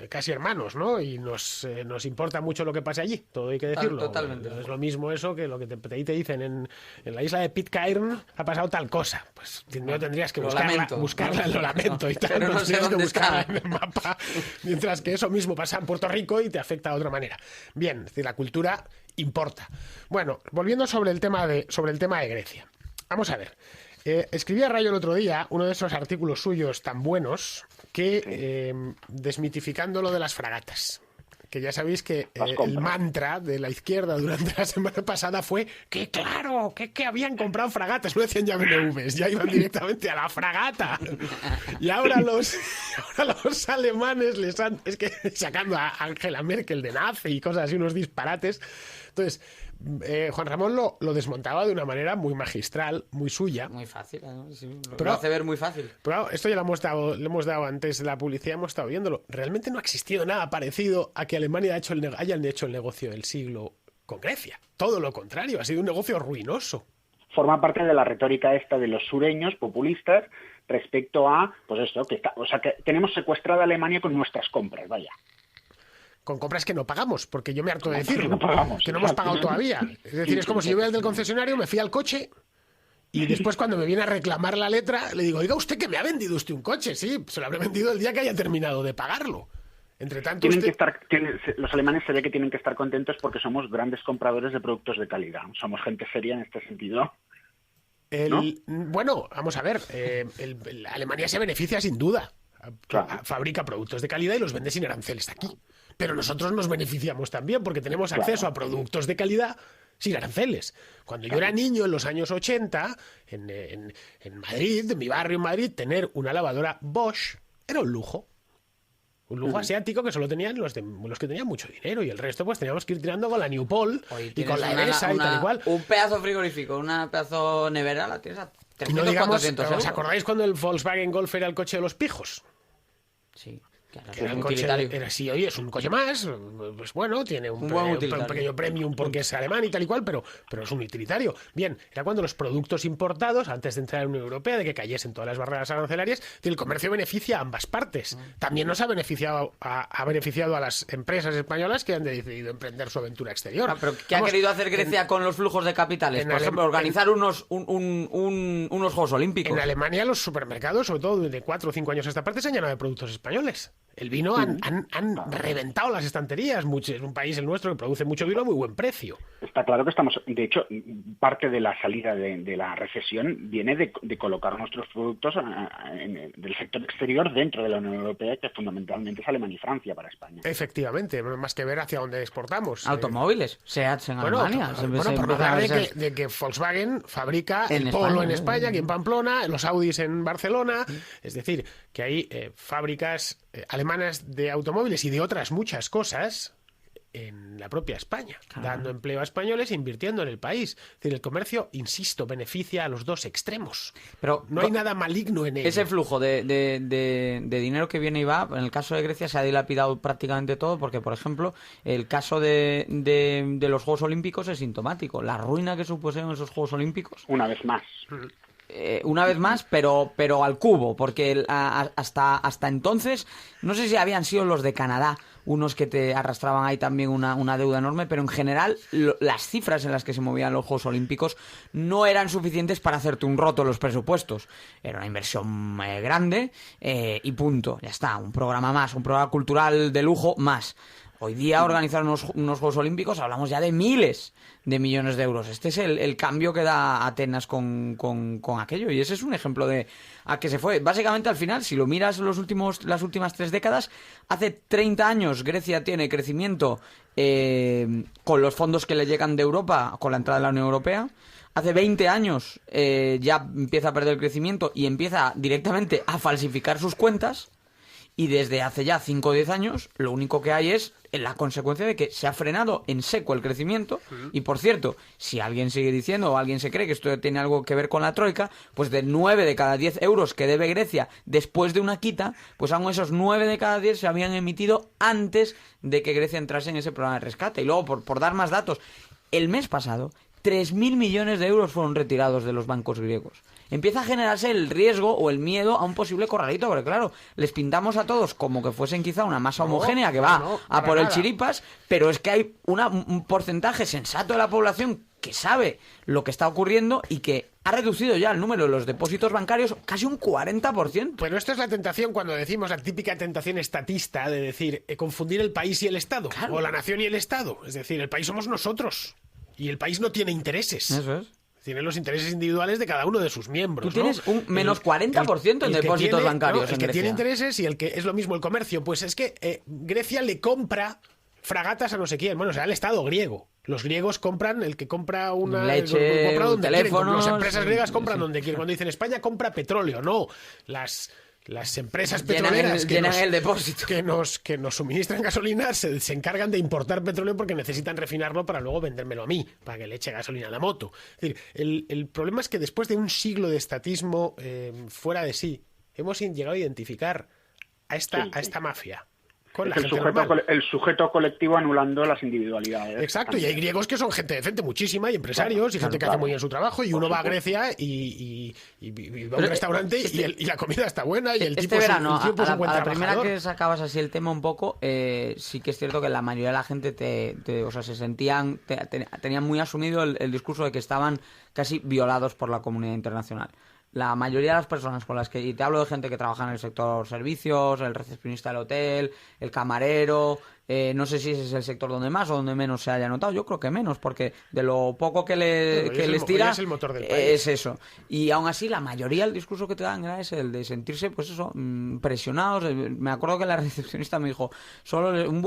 casi hermanos, ¿no? Y nos importa mucho lo que pase allí, todo hay que decirlo. Totalmente. Es lo mismo eso que lo que te dicen en la isla de Pitcairn ha pasado tal cosa. Pues no tendrías que buscarla, lo lamento y tal, pero no sé dónde buscarla en el mapa. Mientras que eso mismo pasa en Puerto Rico y te afecta de otra manera. Bien, es decir, la cultura importa. Bueno, volviendo sobre el tema de Grecia. Vamos a ver. Escribía Rayo el otro día uno de esos artículos suyos tan buenos que desmitificando lo de las fragatas. Que ya sabéis que el mantra de la izquierda durante la semana pasada fue que claro, que habían comprado fragatas, no decían ya BMWs, ya iban directamente a la fragata. Y ahora los alemanes les han, es que sacando a Angela Merkel de nazi y cosas así, unos disparates. Entonces, Juan Ramón lo desmontaba de una manera muy magistral, muy suya. Muy fácil, ¿no? Sí, Pero- lo hace ver muy fácil. Pero esto ya le hemos dado antes de la publicidad, hemos estado viéndolo. Realmente no ha existido nada parecido a que Alemania hayan hecho el negocio del siglo con Grecia. Todo lo contrario, ha sido un negocio ruinoso. Forma parte de la retórica esta de los sureños populistas respecto a, pues esto, que tenemos secuestrada a Alemania con nuestras compras, vaya. Con compras que no pagamos, porque yo me harto de Compras que decirlo, no pagamos, que no hemos exacto. pagado todavía. Es decir, es como si yo voy al del concesionario, me fui al coche y después cuando me viene a reclamar la letra, le digo, oiga, ¿usted que me ha vendido usted un coche? Sí, se lo habré vendido el día que haya terminado de pagarlo. Entre tanto, Los alemanes se ve que tienen que estar contentos porque somos grandes compradores de productos de calidad. Somos gente seria en este sentido. ¿no? Bueno, vamos a ver, Alemania se beneficia sin duda. Claro. Fabrica productos de calidad y los vende sin aranceles aquí. Pero nosotros nos beneficiamos también porque tenemos acceso a productos de calidad sin aranceles. Cuando yo era niño, en los años 80, en Madrid, en mi barrio en Madrid, tener una lavadora Bosch era un lujo. Un lujo asiático que solo tenían los que tenían mucho dinero y el resto pues teníamos que ir tirando con la Newpol y con la Edesa y tal y cual. Un pedazo frigorífico, una pedazo nevera la tienes a Y 300, no digamos, 400 euros. ¿os acordáis cuando el Volkswagen Golf era el coche de los pijos? Sí, claro, Que es era un el coche, utilitario. era así, oye, es un coche más, pues bueno, tiene un buen utilitario. pequeño premium porque es alemán y tal y cual, pero es un utilitario. Bien, era cuando los productos importados, antes de entrar en la Unión Europea, de que cayesen todas las barreras arancelarias, el comercio beneficia a ambas partes. También nos ha beneficiado a las empresas españolas que han decidido emprender su aventura exterior. Ah, pero ¿qué ha Vamos, querido hacer Grecia con los flujos de capitales? en Por ejemplo, Alem- organizar unos Juegos Olímpicos. En Alemania los supermercados, sobre todo de 4 o 5 años a esta parte, se han llenado de productos españoles. El vino han reventado las estanterías. Es un país, el nuestro, que produce mucho vino a muy buen precio. Está claro que de hecho, parte de la salida de la recesión viene de colocar nuestros productos del sector exterior dentro de la Unión Europea, que fundamentalmente es Alemania y Francia para España. Efectivamente, más que ver hacia dónde exportamos. Automóviles, SEAT en Alemania. Por no hablar de que Volkswagen fabrica En el Polo España, en España, aquí en Pamplona, los Audis en Barcelona. Es decir, que hay fábricas alemanas de automóviles y de otras muchas cosas en la propia España, dando empleo a españoles e invirtiendo en el país. Es decir, el comercio, insisto, beneficia a los dos extremos. Pero No hay nada maligno en ello. ese flujo de dinero que viene y va, en el caso de Grecia se ha dilapidado prácticamente todo, porque, por ejemplo, el caso de los Juegos Olímpicos es sintomático. La ruina que supusieron esos Juegos Olímpicos, Una vez más. una vez más, pero al cubo, porque hasta entonces, no sé si habían sido los de Canadá, unos que te arrastraban ahí también una deuda enorme, pero en general las cifras en las que se movían los Juegos Olímpicos no eran suficientes para hacerte un roto en los presupuestos. Era una inversión grande y punto, ya está, un programa más, un programa cultural de lujo más. Hoy día organizar unos Juegos Olímpicos hablamos ya de miles de millones de euros. Este es el cambio que da Atenas con aquello. Y ese es un ejemplo de a qué se fue. Básicamente, al final, si lo miras las últimas 3 décadas, hace 30 años Grecia tiene crecimiento con los fondos que le llegan de Europa, con la entrada de la Unión Europea. Hace 20 años ya empieza a perder crecimiento y empieza directamente a falsificar sus cuentas. Y desde hace ya 5 o 10 años, lo único que hay es la consecuencia de que se ha frenado en seco el crecimiento. Y por cierto, si alguien sigue diciendo o alguien se cree que esto tiene algo que ver con la troika, pues de 9 de cada 10 euros que debe Grecia después de una quita, pues aún esos 9 de cada 10 se habían emitido antes de que Grecia entrase en ese programa de rescate. Y luego, por dar más datos, el mes pasado, 3.000 millones de euros fueron retirados de los bancos griegos. Empieza a generarse el riesgo o el miedo a un posible corralito, porque claro, les pintamos a todos como que fuesen quizá una masa homogénea que va a por el chiripas, pero es que hay un porcentaje sensato de la población que sabe lo que está ocurriendo y que ha reducido ya el número de los depósitos bancarios casi un 40%. Pero esto es la tentación cuando decimos la típica tentación estatista de decir confundir el país y el Estado, Claro. o la nación y el Estado. Es decir, el país somos nosotros y el país no tiene intereses. Eso es. Tiene los intereses individuales de cada uno de sus miembros. Tú tienes ¿no? un menos 40% en el que depósitos tiene- bancarios no, el en que Grecia. tiene intereses y el que es lo mismo el comercio. Pues es que Grecia le compra fragatas a no sé quién. Bueno, será el Estado griego. Los griegos compran, el que compra una... Leche, compra donde teléfonos, quieren. Las empresas griegas compran sí. donde quieren. Cuando dicen España compra petróleo, no. Las las empresas Llenan petroleras el depósito. que nos suministran gasolina se encargan de importar petróleo porque necesitan refinarlo para luego vendérmelo a mí, para que le eche gasolina a la moto. Es decir, el problema es que después de un siglo de estatismo fuera de sí, hemos llegado a identificar a esta mafia. Con la gente normal. El sujeto colectivo anulando las individualidades. Exacto, también. y hay griegos que son gente decente, muchísima, y empresarios, y gente que hace muy bien su trabajo, y uno va a Grecia y va a un restaurante y la comida está buena, y el tipo verano, es un buen a la primera trabajador. que sacabas así el tema un poco, sí que es cierto que la mayoría de la gente se sentían, tenían muy asumido el discurso de que estaban casi violados por la comunidad internacional. La mayoría de las personas con las que... Y te hablo de gente que trabaja en el sector servicios, el recepcionista del hotel, el camarero... no sé si ese es el sector donde más o donde menos se haya notado. Yo creo que menos, porque de lo poco que les tira... Es el motor del país. Es eso. Y aún así, la mayoría del discurso que te dan es el de sentirse, pues eso, presionados. Me acuerdo que la recepcionista me dijo, solo un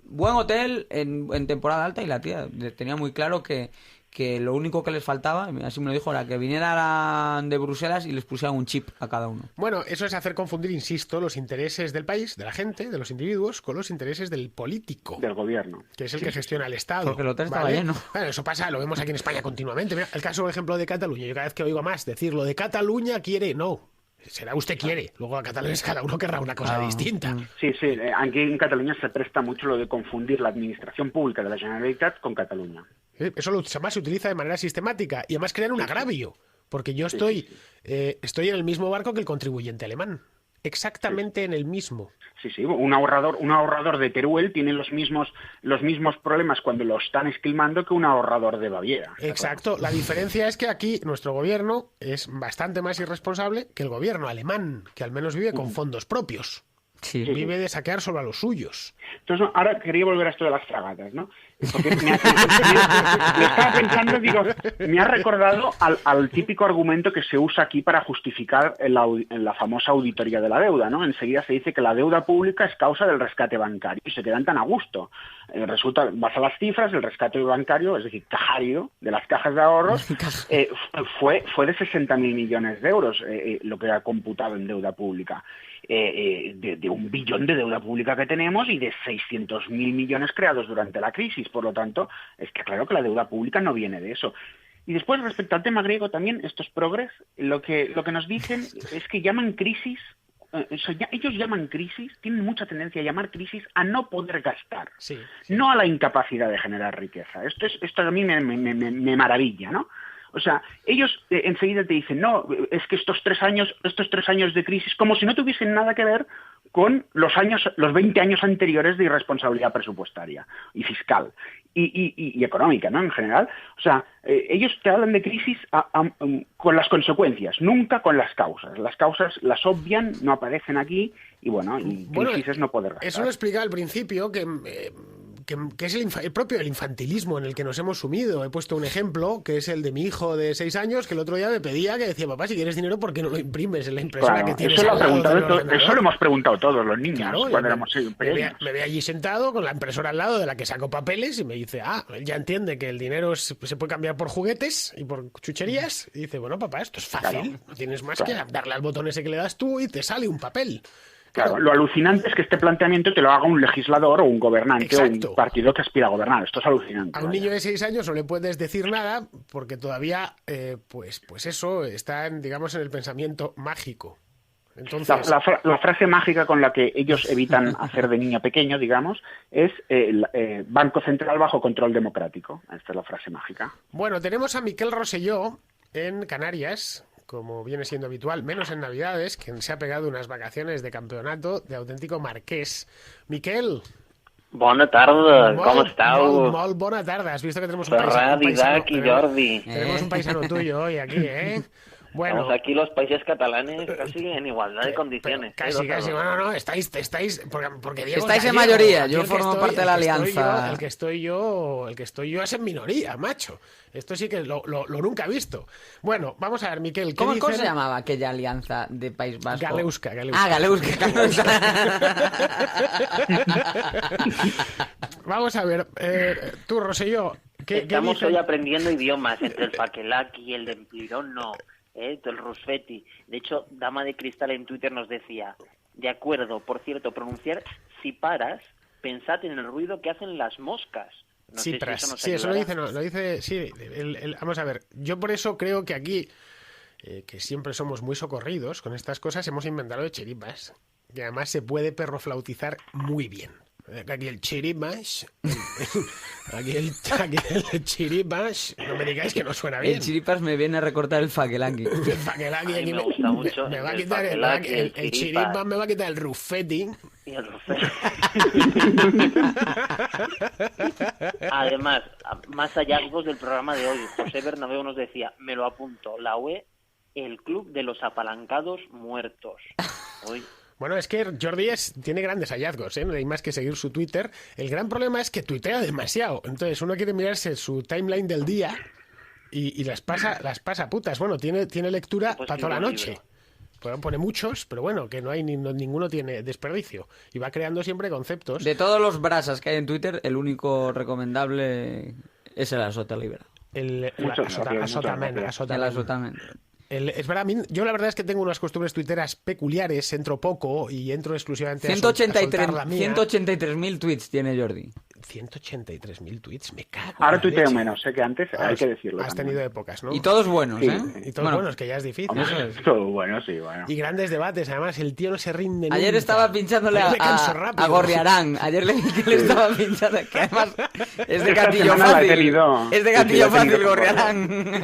buen hotel en temporada alta, y la tía tenía muy claro que lo único que les faltaba, así me lo dijo, era que vinieran de Bruselas y les pusieran un chip a cada uno. Bueno, eso es hacer confundir, insisto, los intereses del país, de la gente, de los individuos, con los intereses del político. Del gobierno. Que es el que gestiona el Estado. Porque el hotel estaba lleno. Bueno, eso pasa, lo vemos aquí en España continuamente. Mira, el caso, por ejemplo, de Cataluña. Yo cada vez que oigo más decir lo de Cataluña quiere, no. Será usted quiere. Luego a Cataluña cada uno querrá una cosa distinta. Sí, aquí en Cataluña se presta mucho lo de confundir la administración pública de la Generalitat con Cataluña. Eso además se utiliza de manera sistemática y además crear un agravio. Porque yo estoy en el mismo barco que el contribuyente alemán. Exactamente en el mismo. Sí, un ahorrador de Teruel tiene los mismos problemas cuando lo están esquilmando que un ahorrador de Baviera. Exacto. La diferencia es que aquí nuestro gobierno es bastante más irresponsable que el gobierno alemán, que al menos vive con fondos propios. Sí. Vive de saquear solo a los suyos. Entonces, ahora quería volver a esto de las fragatas, ¿no? Porque lo estaba pensando, digo, me ha recordado al típico argumento que se usa aquí para justificar en la famosa auditoría de la deuda, ¿no? Enseguida se dice que la deuda pública es causa del rescate bancario y se quedan tan a gusto. Resulta, vas a las cifras, el rescate bancario, es decir, cajario, de las cajas de ahorros, fue de 60.000 millones de euros lo que ha computado en deuda pública. De 1 billón de deuda pública que tenemos y de 600.000 millones creados durante la crisis. Por lo tanto, es que claro que la deuda pública no viene de eso. Y después, respecto al tema griego también, estos progres, lo que nos dicen es que llaman crisis, ellos llaman crisis, tienen mucha tendencia a llamar crisis a no poder gastar, no a la incapacidad de generar riqueza. Esto a mí me maravilla, ¿no? O sea, ellos enseguida te dicen, no, es que estos tres años de crisis, como si no tuviesen nada que ver con los 20 años anteriores de irresponsabilidad presupuestaria y fiscal y económica, ¿no? En general. O sea, ellos te hablan de crisis con las consecuencias, nunca con las causas. Las causas las obvian, no aparecen aquí y crisis es no poder gastar. Eso lo explica al principio que es el propio infantilismo en el que nos hemos sumido. He puesto un ejemplo, que es el de mi hijo de 6 años, que el otro día me pedía, que decía, papá, si quieres dinero, ¿por qué no lo imprimes en la impresora que tienes al lado del ordenador? Eso lo hemos preguntado todos los niños, claro, cuando éramos pequeños. Me ve allí sentado con la impresora al lado de la que saco papeles y me dice, él ya entiende que el dinero se puede cambiar por juguetes y por chucherías. Y dice, bueno, papá, esto es fácil. No tienes más que darle al botón ese que le das tú y te sale un papel. Claro, lo alucinante es que este planteamiento te lo haga un legislador o un gobernante. Exacto. O un partido que aspira a gobernar. Esto es alucinante. A un niño de 6 años no le puedes decir nada porque todavía, pues eso, está, digamos, en el pensamiento mágico. Entonces... La frase mágica con la que ellos evitan hacer de niño pequeño, digamos, es Banco Central bajo control democrático. Esta es la frase mágica. Bueno, tenemos a Miquel Rosselló en Canarias, como viene siendo habitual, menos en Navidades, quien se ha pegado unas vacaciones de campeonato de auténtico marqués. Miquel. Bona tarda, com esteu? Molt bona tarda. Has visto que tenemos un paisano. Didac y Jordi. Tenemos un paisano tuyo hoy aquí, ¿eh? Bueno, estamos aquí los países catalanes casi en igualdad de condiciones. Casi. Bueno, no, estáis porque Diego estáis en mayoría. Yo formo parte de la alianza. El que estoy yo es en minoría, macho. Esto sí que lo nunca he visto. Bueno, vamos a ver, Miquel. ¿Cómo se llamaba aquella alianza de País Vasco? Galeuska. Galeuska. Vamos a ver, tú, Rosselló. Estamos hoy aprendiendo idiomas entre el faquelaki y el de Empirón, no. El Rusfetti. De hecho, Dama de Cristal en Twitter nos decía, de acuerdo, por cierto, pronunciar si paras, pensad en el ruido que hacen las moscas. No sé si eso nos eso lo ayudará. dice, lo dice, sí, vamos a ver, yo por eso creo que aquí, que siempre somos muy socorridos con estas cosas, hemos inventado de chiripas, que además se puede perroflautizar muy bien. Aquí el chiripas, aquí el chiripas, no me digáis que no suena bien. El chiripas me viene a recortar el fakelaki. El fakelaki A mí aquí me gusta mucho me va a el quitar fakelaki, el chiripas, me va a quitar el Rusfetti. Y el Rusfetti. Además, más hallazgos del programa de hoy. José Bernabéu nos decía, me lo apunto, la UE, el club de los apalancados muertos. Hoy. Bueno, es que Jordi tiene grandes hallazgos, ¿eh? No hay más que seguir su Twitter. El gran problema es que tuitea demasiado. Entonces uno quiere mirarse su timeline del día y las pasa putas. Bueno, tiene lectura Pues para toda la un noche. libro. Pues pone muchos, pero bueno, que no hay ninguno tiene desperdicio. Y va creando siempre conceptos. De todos los brasas que hay en Twitter, el único recomendable es el Asota Libera. El Muchas gracias. El Asotamen. Es verdad, yo la verdad es que tengo unas costumbres tuiteras peculiares, entro poco y entro exclusivamente a 183 soltar la mía. 183.000 tweets tiene Jordi. 183.000 tweets, me cago. Ahora en la tuiteo leche. menos, sé que antes hay que decirlo. Has también. tenido épocas, ¿no? Y todos buenos, Sí. ¿eh? Y todos Bueno, buenos, que ya es difícil. Hombre, todo bueno, sí, bueno. Y grandes debates, además, el tío no se rinde ayer nunca. estaba pinchándole Yo me canso a rápido. Gorriarán. Ayer le vi que le estaba pinchando, que además es de Esta gatillo semana la he fácil. tenido. Es de Sí, gatillo la he fácil, tenido. Gorriarán.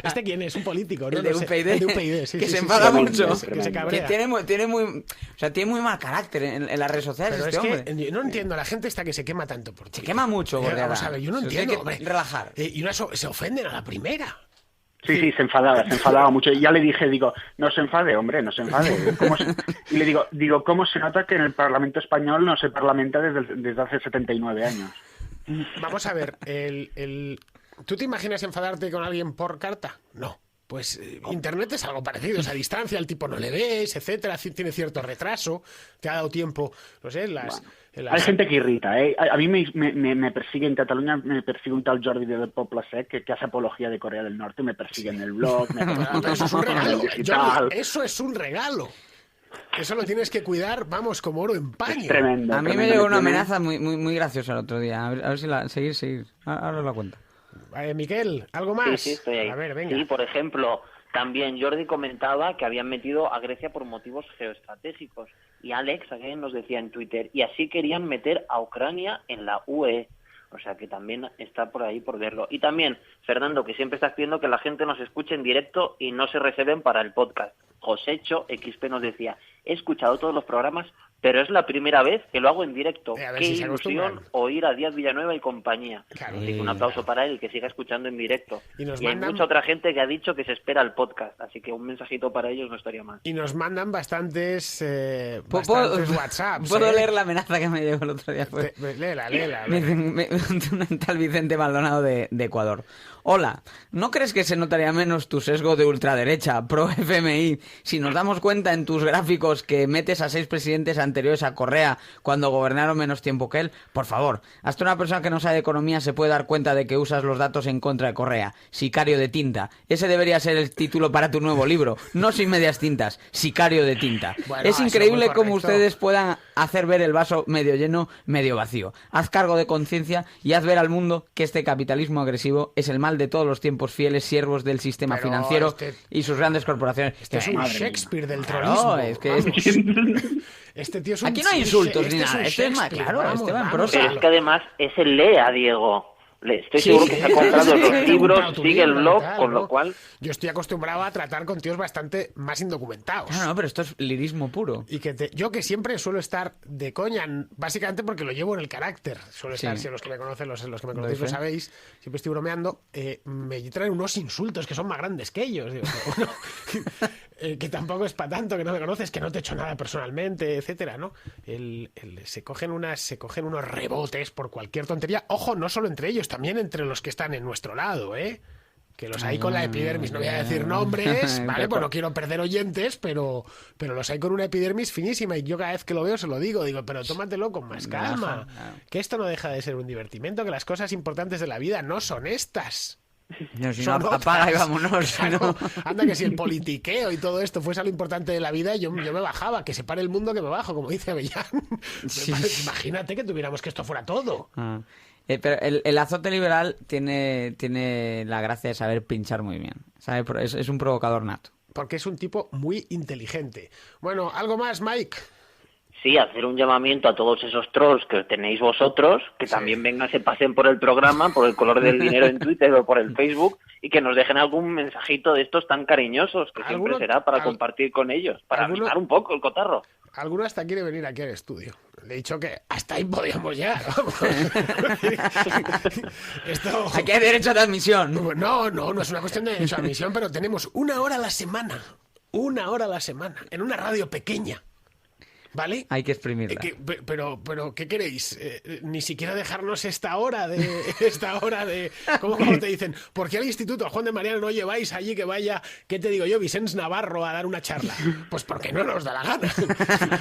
¿Este quién es? Un político, ¿no? El de No sé. UPyD. El de UPyD, sí, que sí, se sí, enfada sí, mucho. que se cabrea. Que tiene muy mal carácter en las redes sociales Pero este es hombre. que yo no entiendo a la gente esta que se quema tanto por Se Twitter. quema mucho, Gorriarán. Vamos a ver, yo no Se tiene entiendo. que hombre. relajar. Y se ofenden a la primera. Sí, se enfadaba mucho. Y ya le dije, digo, no se enfade, hombre, no se enfade. Y le digo, ¿cómo se nota que en el Parlamento español no se parlamenta desde hace 79 años? Vamos a ver, ¿tú te imaginas enfadarte con alguien por carta? No. Pues Internet es algo parecido, es a distancia, al tipo no le ves, etcétera, tiene cierto retraso, te ha dado tiempo, no sé, Hay gente que irrita, ¿eh? A mí me persigue en Cataluña, me persigue un tal Jordi del Poble Sec que hace apología de Corea del Norte, me persigue en el blog, Pero eso es un regalo, digital. Jordi, eso es un regalo. Eso lo tienes que cuidar, vamos, como oro en paño. Es tremendo. A mí me tremendo, llegó una tremendo. amenaza muy graciosa el otro día. A ver si seguir. Ahora os la cuento. Miquel, ¿algo más? Sí, estoy ahí. A ver, venga. Sí, por ejemplo, también Jordi comentaba que habían metido a Grecia por motivos geoestratégicos. Y Alex again nos decía en Twitter, y así querían meter a Ucrania en la UE. O sea que también está por ahí por verlo. Y también, Fernando, que siempre estás pidiendo que la gente nos escuche en directo y no se reserven para el podcast. Josécho XP nos decía, he escuchado todos los programas, pero es la primera vez que lo hago en directo. A ver Qué si se ilusión acostumbran. oír a Díaz Villanueva y compañía. Claro. Así que un aplauso para él, que siga escuchando en directo. Y nos hay mandan- mucha otra gente que ha dicho que se espera el podcast, así que un mensajito para ellos no estaría mal. Y nos mandan bastantes ¿Puedo WhatsApps. leer la amenaza que me llegó el otro día? Pues, Léela. me dicen un tal Vicente Maldonado de Ecuador. Hola, ¿no crees que se notaría menos tu sesgo de ultraderecha, pro FMI, si nos damos cuenta en tus gráficos que metes a 6 presidentes anteriores a Correa cuando gobernaron menos tiempo que él? Por favor, hasta una persona que no sabe de economía se puede dar cuenta de que usas los datos en contra de Correa. Sicario de tinta. Ese debería ser el título para tu nuevo libro. No sin medias tintas, sicario de tinta. Bueno, es eso es increíble muy cómo correcto. ustedes puedan hacer ver el vaso medio lleno, medio vacío. Haz cargo de conciencia y haz ver al mundo que este capitalismo agresivo es el mal de todos los tiempos fieles siervos del sistema Pero financiero este- y sus grandes corporaciones. Este es un Madre mía. Shakespeare del Claro, tronismo. es que vamos. Este tío es un Aquí no hay insultos ni nada, un este es más Shakespeare, claro, vamos, este va en vamos. prosa. Pero es que además ese lee a Diego. Estoy Sí, seguro que se ha comprado sí, los sí. libros, Comprado tu sigue el libro y blog, tal, con ¿no? lo cual... Yo estoy acostumbrado a tratar con tíos bastante más indocumentados. No, pero esto es lirismo puro. Y yo que siempre suelo estar de coña, básicamente porque lo llevo en el carácter. Suelo Sí. estar, si los que me conocen, los que me Doy conocéis lo fe. sabéis, siempre estoy bromeando, me traen unos insultos que son más grandes que ellos. Digo, pero bueno, que tampoco es para tanto, que no me conoces, que no te he hecho nada personalmente, etcétera, ¿no? Se cogen unos rebotes por cualquier tontería. Ojo, no solo entre ellos, también entre los que están en nuestro lado, ¿eh? Que los hay con la epidermis, no voy a decir nombres, ¿vale? Pues no quiero perder oyentes, pero los hay con una epidermis finísima y yo cada vez que lo veo se lo digo, pero tómatelo con más calma, que esto no deja de ser un divertimento, que las cosas importantes de la vida no son estas. No, si no, apaga y vámonos. Claro, ¿no? anda que si el politiqueo y todo esto fuese algo importante de la vida, yo me bajaba, que se pare el mundo que me bajo, como dice Avellán. Sí. Imagínate que tuviéramos que esto fuera todo. Ah. Pero el azote liberal tiene la gracia de saber pinchar muy bien. ¿Sabe? Es un provocador nato. Porque es un tipo muy inteligente. Bueno, ¿algo más, Mike? Sí, hacer un llamamiento a todos esos trolls que tenéis vosotros, que también vengan, se pasen por el programa, por el color del dinero en Twitter o por el Facebook, y que nos dejen algún mensajito de estos tan cariñosos, que siempre será para compartir con ellos, para animar un poco el cotarro. Alguno hasta quiere venir aquí al estudio. Le he dicho que hasta ahí podíamos llegar. Esto... Aquí hay derecho de admisión. No es una cuestión de derecho de admisión, pero tenemos 1 hora a la semana. 1 hora a la semana. En una radio pequeña. ¿Vale? Hay que exprimirla. Pero, ¿qué queréis? Ni siquiera dejarnos esta hora de... ¿Cómo te dicen? ¿Por qué al instituto a Juan de Mariana no lleváis allí que vaya, qué te digo yo, Vicens Navarro a dar una charla? Pues porque no nos da la gana.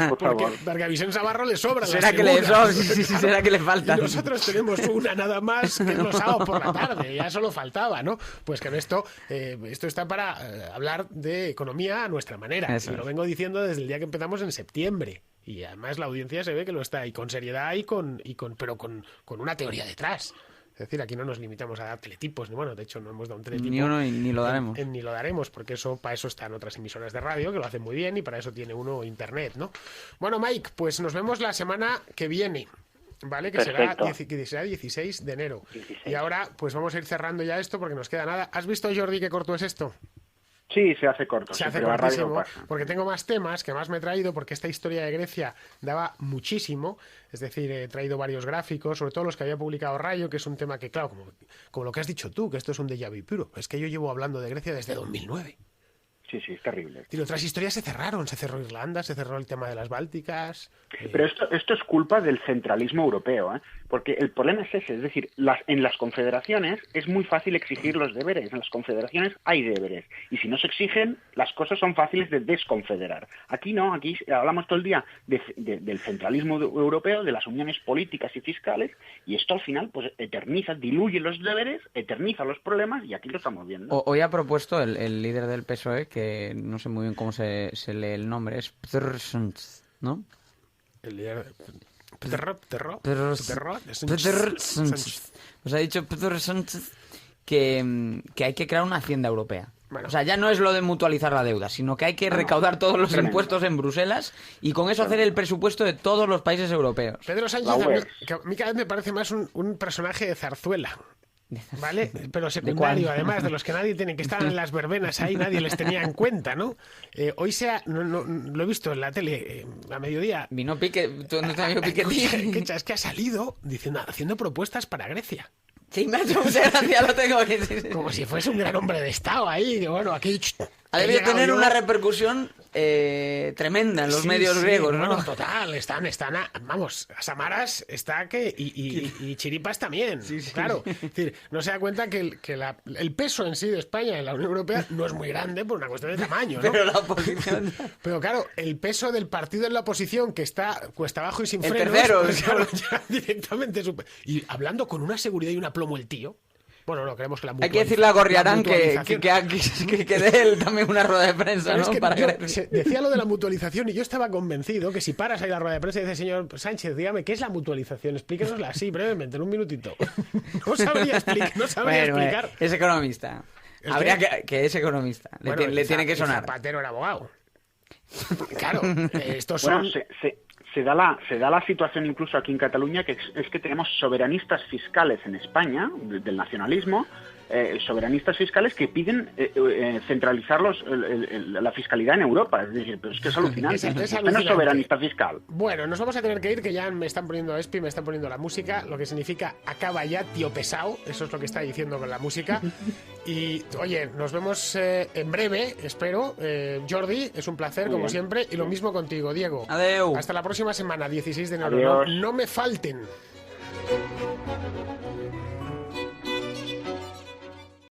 Porque a Vicens Navarro le sobran ¿Será las será que le falta? Y nosotros tenemos una nada más que los sábados por la tarde. Ya solo faltaba, ¿no? Pues que esto está para hablar de economía a nuestra manera. Eso y lo vengo diciendo desde el día que empezamos en septiembre. Y además la audiencia se ve que lo está, y con seriedad pero con una teoría detrás. Es decir, aquí no nos limitamos a dar teletipos, bueno, de hecho no hemos dado un teletipo. Ni uno y ni lo daremos. Ni lo daremos, porque para eso están otras emisoras de radio, que lo hacen muy bien, y para eso tiene uno internet, ¿no? Bueno, Mike, pues nos vemos la semana que viene, ¿vale? Que será 16 de enero. 16. Y ahora, pues vamos a ir cerrando ya esto, porque nos queda nada. ¿Has visto, Jordi, qué corto es esto? Sí, se hace corto. Se hace pero la radio cortísimo, pasa. porque tengo más temas que más me he traído, porque esta historia de Grecia daba muchísimo. Es decir, he traído varios gráficos, sobre todo los que había publicado Rayo, que es un tema que, claro, como lo que has dicho tú, que esto es un déjà vu puro. Es que yo llevo hablando de Grecia desde 2009. Sí, es terrible. Y otras historias se cerraron. Se cerró Irlanda, se cerró el tema de las Bálticas. Pero esto es culpa del centralismo europeo, ¿eh? Porque el problema es ese, es decir, en las confederaciones es muy fácil exigir los deberes, en las confederaciones hay deberes, y si no se exigen, las cosas son fáciles de desconfederar. Aquí no, aquí hablamos todo el día del centralismo europeo, de las uniones políticas y fiscales, y esto al final pues eterniza, diluye los deberes, eterniza los problemas, y aquí lo estamos viendo. Hoy ha propuesto el líder del PSOE, que no sé muy bien cómo se lee el nombre, es Pedro Sánchez, ¿no? El líder... Sánchez. Pues ha dicho Pedro Sánchez que hay que crear una hacienda europea. Bueno. O sea, ya no es lo de mutualizar la deuda, sino que hay que recaudar todos los impuestos en Bruselas y con eso hacer el presupuesto de todos los países europeos. Pedro Sánchez a mí cada vez me parece más un personaje de zarzuela. ¿Vale? Pero secundario, además, de los que nadie tiene, que estar en las verbenas ahí, nadie les tenía en cuenta, ¿no? Hoy lo he visto en la tele a mediodía. Vino Piqué, ¿tú no te has Piqué? Es que ha salido haciendo propuestas para Grecia. Sí, me ha hecho mucha gracia, lo tengo que... Como si fuese un gran hombre de Estado ahí, que bueno, aquí... Ha debido tener una repercusión tremenda en los medios griegos, ¿no? Bueno, total, están vamos, Samaras está que... Y Chiripas también, claro. Es decir, no se da cuenta que el peso en sí de España en la Unión Europea no es muy grande por una cuestión de tamaño, ¿no? Pero la oposición... Pero claro, el peso del partido en la oposición, que está cuesta abajo y sin el frenos... tercero, pues, claro, ya directamente... Y hablando con una seguridad y un aplomo el tío... Bueno, no, creemos que hay que decirle a Gorriarán que dé él también una rueda de prensa, ¿no? Es que para decía lo de la mutualización y yo estaba convencido que si paras ahí la rueda de prensa y dices, señor Sánchez, dígame, ¿qué es la mutualización? Explíquenosla así, brevemente, en un minutito. No sabría explicar. Es economista. Habría que es economista. Bueno, le tiene que sonar. Zapatero era abogado. Claro, estos son... Bueno, se da la situación incluso aquí en Cataluña, que es que tenemos soberanistas fiscales en España, del nacionalismo, soberanistas fiscales que piden centralizar la fiscalidad en Europa. Es decir, pero es que es alucinante. Es no es soberanista fiscal. Bueno, nos vamos a tener que ir, que ya me están poniendo Espi, me están poniendo la música, lo que significa acaba ya, tío pesado. Eso es lo que está diciendo con la música. Y, oye, nos vemos en breve, espero. Jordi, es un placer, como siempre. Y lo mismo contigo, Diego. Adeu. Hasta la próxima semana, 16 de enero. No me falten.